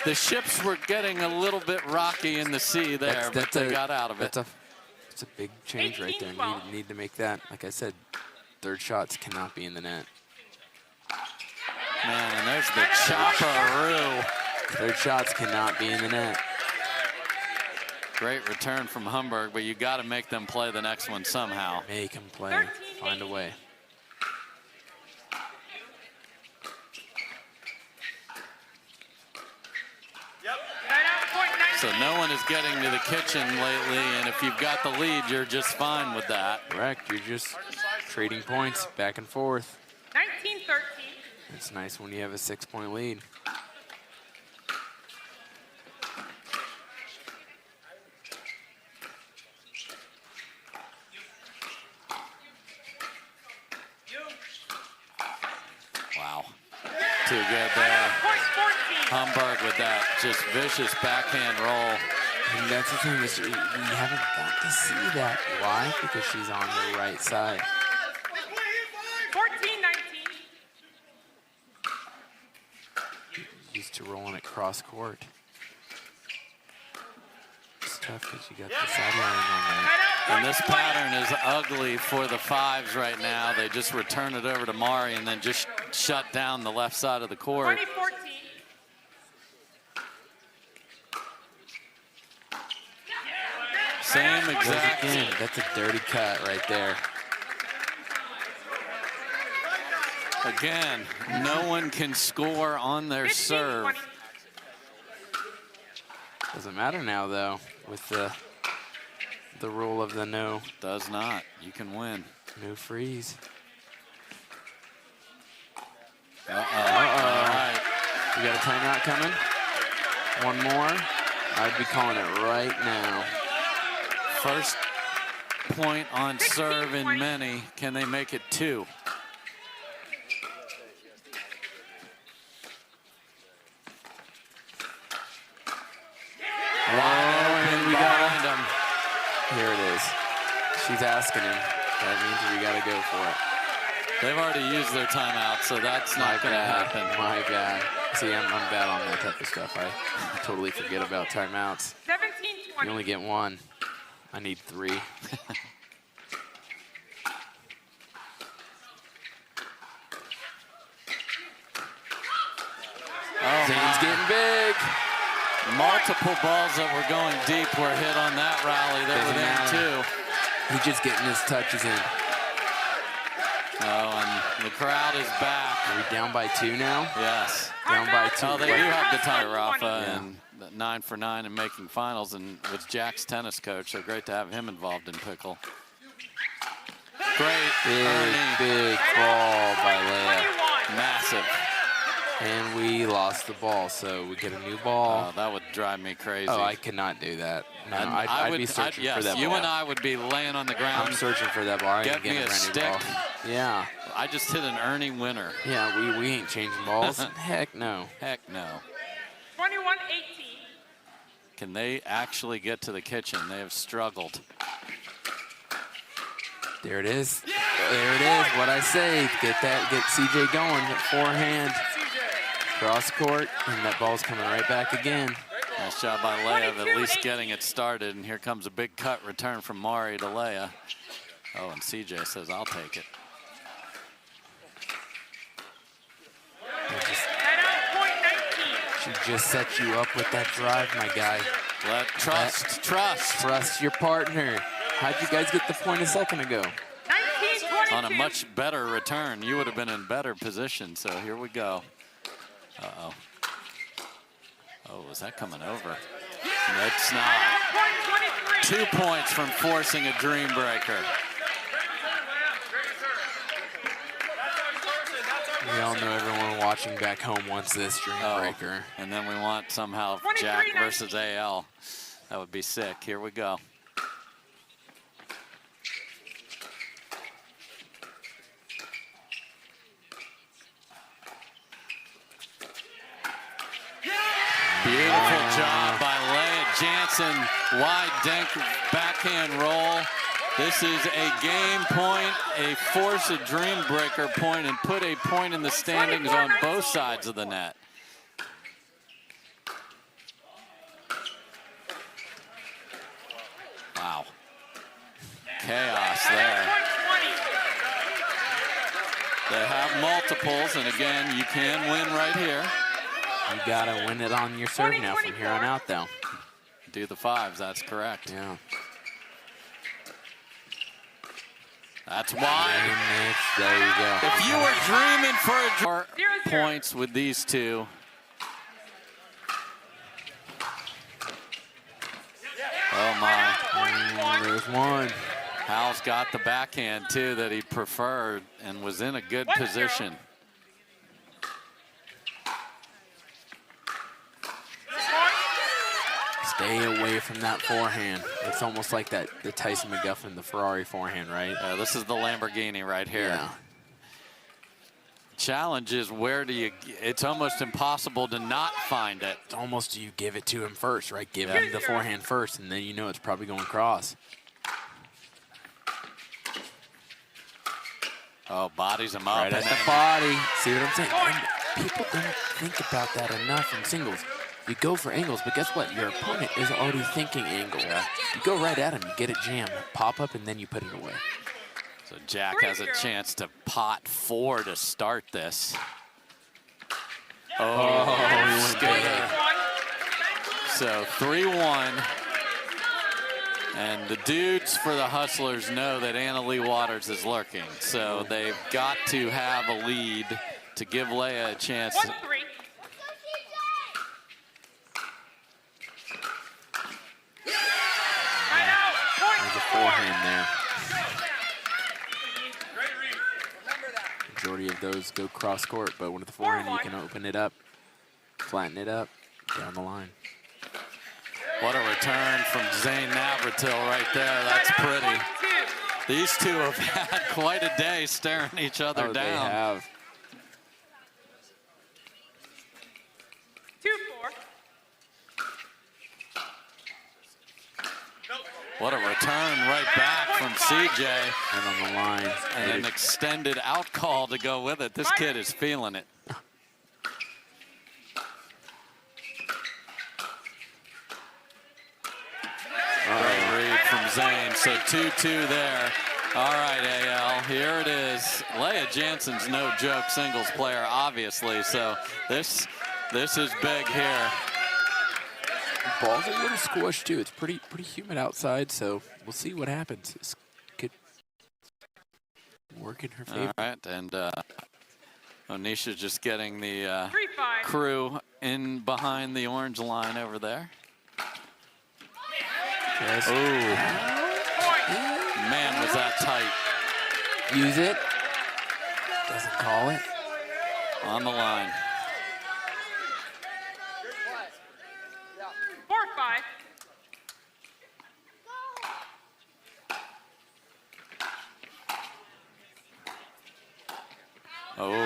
the ships were getting a little bit rocky in the sea there, but they got out of it.
That's a big change right there. Need to make that. Like I said, third shots cannot be in the net.
Man, and there's the chopperoo.
Third shots cannot be in the net.
Great return from Humberg, but you got to make them play the next one somehow.
Make him play. Find a way.
So no one is getting to the kitchen lately, and if you've got the lead, you're just fine with that.
Correct. You're just trading points back and forth.
19-13.
It's nice when you have a 6-point lead.
Wow. Too good there.
Point 14.
Humberg with that just vicious backhand roll.
And that's the thing, is we haven't got to see that. Why? Because she's on the right side.
14-19.
Used to rolling it cross court. It's tough because you got the sideline on there.
And this pattern is ugly for the fives right now. They just return it over to Mari and then just shut down the left side of the court.
20-14.
Same exact.
Again, that's a dirty cut right there.
Again, no one can score on their serve.
15-20.
Doesn't matter now though, with the rule of the no
Does not. You can win.
freeze.
All right.
We got a timeout coming. One more. I'd be calling it right now.
First point on
16,
serve in
20.
many. Can they make it 2?
And we got
Behind them.
Here it is. She's asking him. That means we got to go for it.
They've already used their timeout, so that's not going to happen.
My bad. See, I'm bad on that type of stuff. I totally forget about timeouts.
17-20.
You only get one. I need 3. Zane's getting big.
Multiple balls that were going deep were hit on that rally. They were
Doesn't
there
matter.
too.
He's just getting his touches in.
Oh, and The crowd is back.
Are we down by 2 now?
Yes.
Down by 2.
Oh, they do have the time, Rafa,
Yeah.
and 9 for 9 in making finals, and was Jack's tennis coach, so great to have him involved in pickle. Great.
Big ball by Leia.
Massive.
And we lost the ball, so we get a new ball.
Oh, that would drive me crazy.
Oh, I could not do that. No, I'd be searching
yes,
for that
you
ball.
and I would be laying on the ground.
I'm searching for that ball. I
Get
ain't
me
getting
a
brand new
stick.
ball. Yeah.
I just hit an Ernie winner.
Yeah, we ain't changing balls. Heck no.
Heck no.
21-18.
Can they actually get to the kitchen? They have struggled.
There it is. There it is. What I say. Get CJ going. That forehand. Cross court. And that ball's coming right back again.
Nice job by Leia of at least getting it started. And here comes a big cut return from Mari to Leia. Oh, and CJ says, I'll take it.
She just set you up with that drive, my guy.
Trust.
Trust your partner. How'd you guys get the point a second ago?
19-22.
On a much better return. You would have been in better position. So here we go. Uh-oh. Oh, is that coming over? It's not. 2 points from forcing a dream breaker.
We all know everyone watching back home wants this dream breaker.
And then we want somehow Jack versus AL. That would be sick. Here we go. Beautiful job by Leia Jansen. Wide dink backhand roll. This is a game point, a force a dream breaker point, and put a point in the standings on both sides of the net. Wow. Chaos there. They have multiples, and again, you can win right here.
You gotta win it on your serve now from here on out, though.
Do the fives, that's correct.
Yeah.
That's why.
There you go.
If you were dreaming for a points with these two. Oh my.
There's one.
Hal's got the backhand too that he preferred and was in a good position.
Stay away from that forehand. It's almost like the Tyson McGuffin, the Ferrari forehand, right?
This is the Lamborghini right here.
Yeah.
Challenge is where do you, it's almost impossible to not find it.
It's almost you give it to him first, right? Give him the forehand first, and then you know it's probably going cross.
Oh, bodies him up.
Right at the body. See what I'm saying? And people don't think about that enough in singles. You go for angles, but guess what? Your opponent is already thinking angle. You go right at him, you get it jammed, pop up, and then you put it away.
So Jack has a chance to pot 4 to start this. Oh, skater. So 3-1. And the dudes for the Hustlers know that Anna Lee Waters is lurking. So they've got to have a lead to give Leia a chance.
1-3.
There's a forehand there. Majority of those go cross court, but with the forehand you can open it up, flatten it up, down the line.
What a return from Zane Navratil right there. That's pretty. These two have had quite a day staring each other down.
They have.
2-4.
What a return right back from CJ.
And on the line.
And an extended out call to go with it. This kid is feeling it. Great read from Zane. So 2-2 there. All right, AL, here it is. Leia Jansen's no joke singles player, obviously. So this is big here.
The ball's a little squished too. It's pretty humid outside, so we'll see what happens. This could work in her favor.
All right, and Onisha's just getting the
3-5.
crew in behind the orange line over there.
Just
Ooh, man, was that tight.
use it. Doesn't call it.
On the line.
4-5.
Oh,
Point.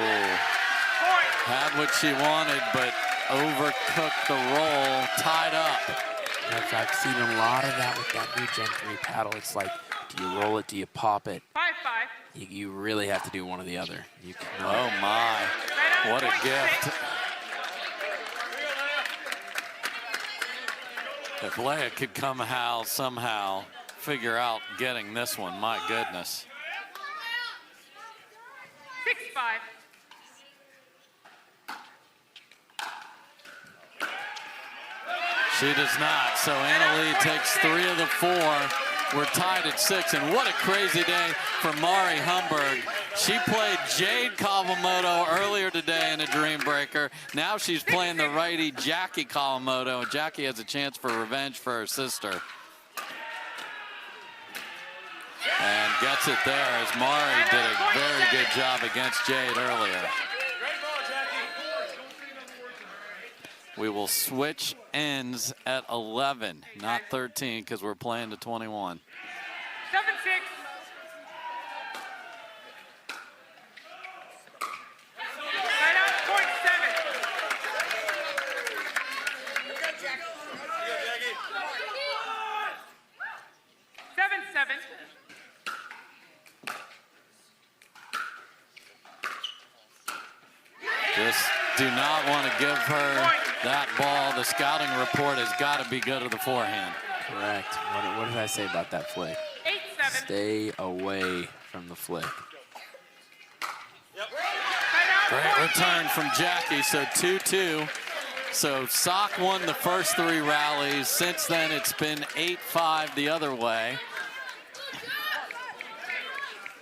had what she wanted, but overcooked the roll, tied up.
I've seen a lot of that with that new Gen 3 paddle. It's like, do you roll it? Do you pop it?
5-5.
You really have to do one or the other. You cannot.
Oh my,
Right on
what a
point
gift.
6.
If Leia could somehow figure out getting this one, my goodness.
6-5.
She does not, so Anna Lee takes 3 of the 4. We're tied at 6, and what a crazy day for Mari Humberg. She played Jade Kawamoto earlier today in a Dream Breaker. Now she's playing the righty Jackie Kawamoto, and Jackie has a chance for revenge for her sister. And gets it there as Mari did a very good job against Jade earlier. We will switch ends at 11, not 13, because we're playing to 21.
7-6. Right on point 7. 7-7.
Just do not want to give her that ball. The scouting report has got to be good at the forehand.
Correct. What did I say about that flick?
8-7.
Stay away from the flick.
Great return from Jackie, so 2-2. So Sock won the first 3 rallies. Since then, it's been 8-5 the other way.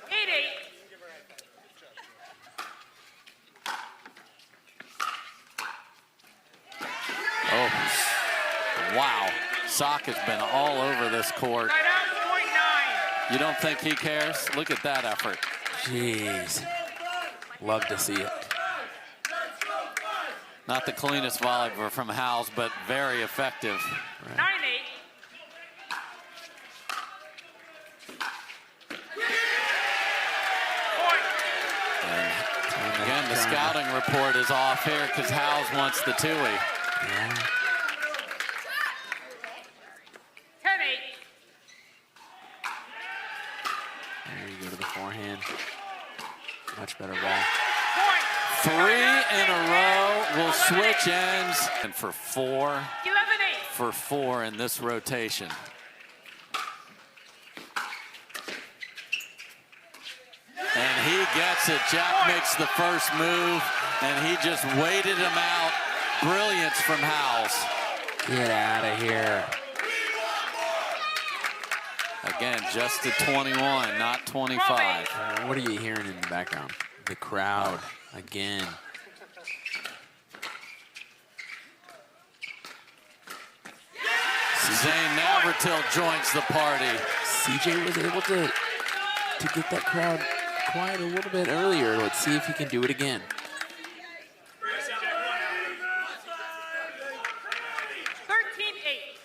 8-8.
Oh, wow. Sock has been all over this court.
Right on point 9.
You don't think he cares? Look at that effort.
Jeez. Love to see it.
Not the cleanest volley from Howes, but very effective.
9-8.
And again, the scouting report is off here because Howes wants the Tui.
Yeah.
10-8.
There you go to the forehand. Much better ball.
Point.
3 in a row. We'll switch ends. And for 4.
11-8.
For 4 in this rotation. And he gets it. Jack makes the first move, and he just waited him out. Brilliance from Howes.
Get out of here.
Again, just to 21, not 25.
What are you hearing in the background? The crowd again.
Zane Navratil joins the party.
CJ was able to get that crowd quiet a little bit earlier. Let's see if he can do it again.
13-8.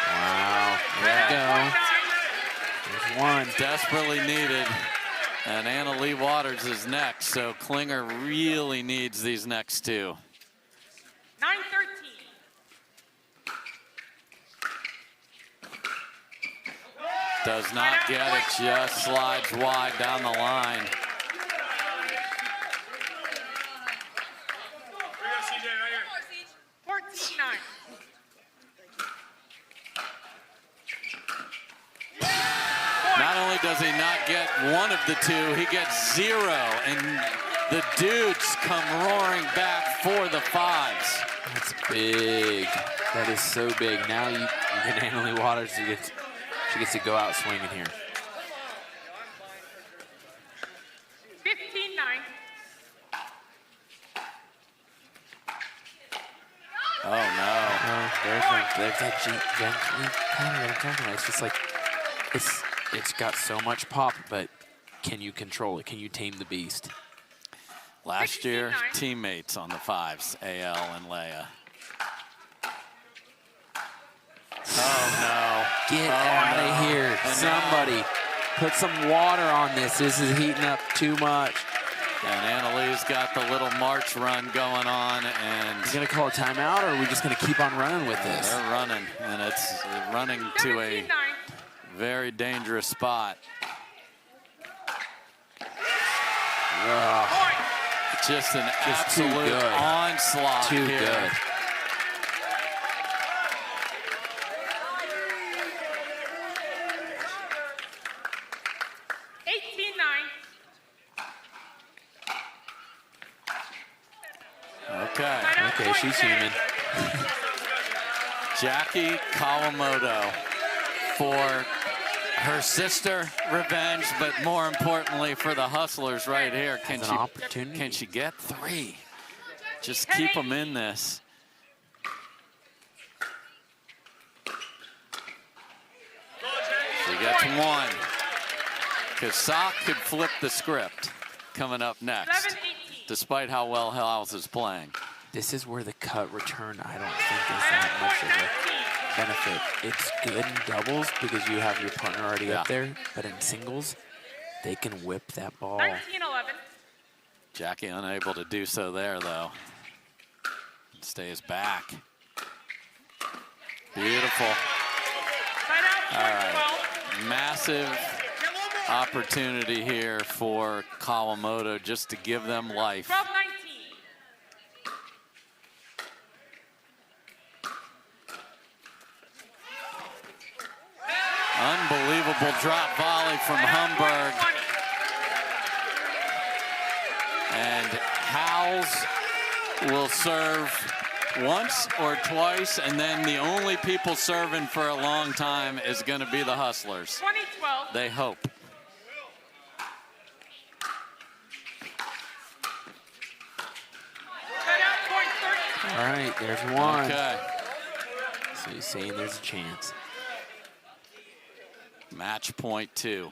Wow, there we go. There's one.
Desperately needed. And Anna Lee Waters is next, so Klinger really needs these next 2.
9-13.
Does not get it, just slides wide down the line.
Here we go, CJ, right here.
14-9.
Not only does he not get one of the 2, he gets 0. And the dudes come roaring back for the fives.
That's big. That is so big. Now you get Annalie Waters. She gets to go out swinging here.
15-9.
Oh, no.
There's that gently kind of what I'm talking about. It's just like, it's got so much pop, but can you control it? Can you tame the beast?
Last year, teammates on the fives, AL and Leia. Oh, no.
Get out of here. Somebody put some water on this. This is heating up too much.
And Annalie's got the little march run going on, and
you gonna call a timeout, or are we just gonna keep on running with this?
They're running, and it's running to a very dangerous spot. Just an absolute onslaught
Too
here.
good. Okay, she's human.
Jackie Kawamoto for her sister revenge, but more importantly for the Hustlers right here. Can she get 3? Just keep them in this. She gets 1. Because Sock could flip the script coming up next, despite how well House is playing.
This is where the cut return, I don't think is that much of a benefit. It's good in doubles because you have your partner already up there, but in singles, they can whip that ball.
19-11.
Jackie unable to do so there, though. Stays back. Beautiful. All right. Massive opportunity here for Kawamoto just to give them life.
12-19.
Unbelievable drop volley from Humberg. And Howells will serve once or twice, and then the only people serving for a long time is going to be the Hustlers.
20-12.
They hope.
All right, there's 1.
Okay.
So he's saying there's a chance.
Match point 2.
13-20.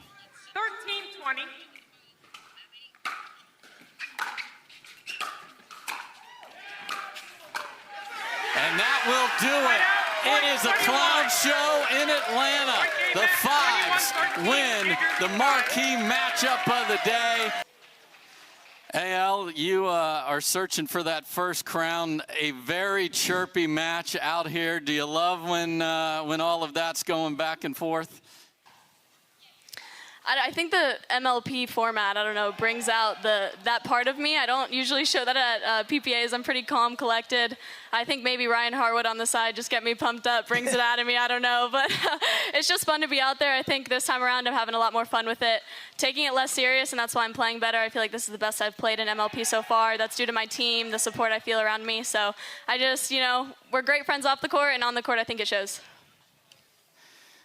And that will do it. It is a clown show in Atlanta. The Fives win the marquee matchup of the day. AL, you are searching for that first crown. A very chirpy match out here. Do you love when all of that's going back and forth?
I think the MLP format, I don't know, brings out that part of me. I don't usually show that at PPAs. I'm pretty calm, collected. I think maybe Ryan Harwood on the side just get me pumped up, brings it out of me. I don't know, but it's just fun to be out there. I think this time around I'm having a lot more fun with it, taking it less serious, and that's why I'm playing better. I feel like this is the best I've played in MLP so far. That's due to my team, the support I feel around me. So I just, we're great friends off the court, and on the court I think it shows.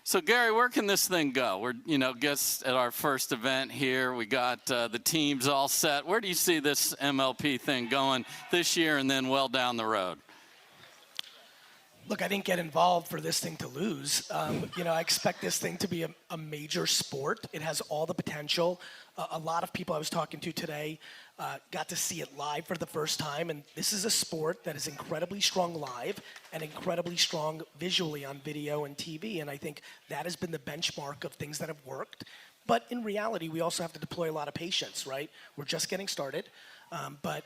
So Gary, where can this thing go? We're, guests at our first event here. We got the teams all set. Where do you see this MLP thing going this year and then well down the road?
Look, I didn't get involved for this thing to lose. I expect this thing to be a major sport. It has all the potential. A lot of people I was talking to today got to see it live for the first time, and this is a sport that is incredibly strong live and incredibly strong visually on video and TV, and I think that has been the benchmark of things that have worked. But in reality, we also have to deploy a lot of patience, right? We're just getting started, but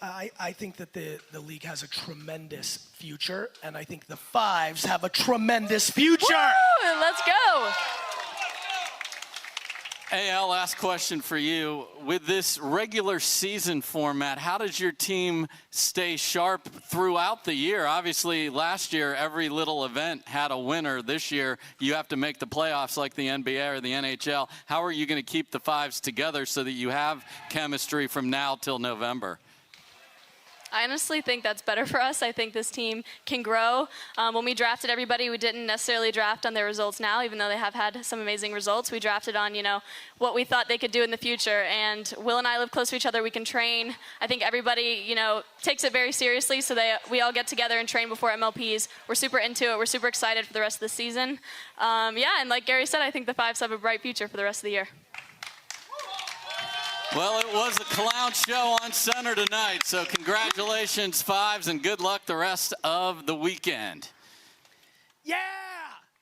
I think that the league has a tremendous future, and I think the Fives have a tremendous future.
Woo, let's go.
AL, last question for you. With this regular season format, how does your team stay sharp throughout the year? Obviously, last year, every little event had a winner. This year, you have to make the playoffs like the NBA or the NHL. How are you going to keep the Fives together so that you have chemistry from now till November?
I honestly think that's better for us. I think this team can grow. When we drafted everybody, we didn't necessarily draft on their results now, even though they have had some amazing results. We drafted on, what we thought they could do in the future. And Will and I live close to each other. We can train. I think everybody, takes it very seriously. So we all get together and train before MLPs. We're super into it. We're super excited for the rest of the season. And like Gary said, I think the Fives have a bright future for the rest of the year.
Well, it was a clown show on center tonight, so congratulations, Fives, and good luck the rest of the weekend.
Yeah!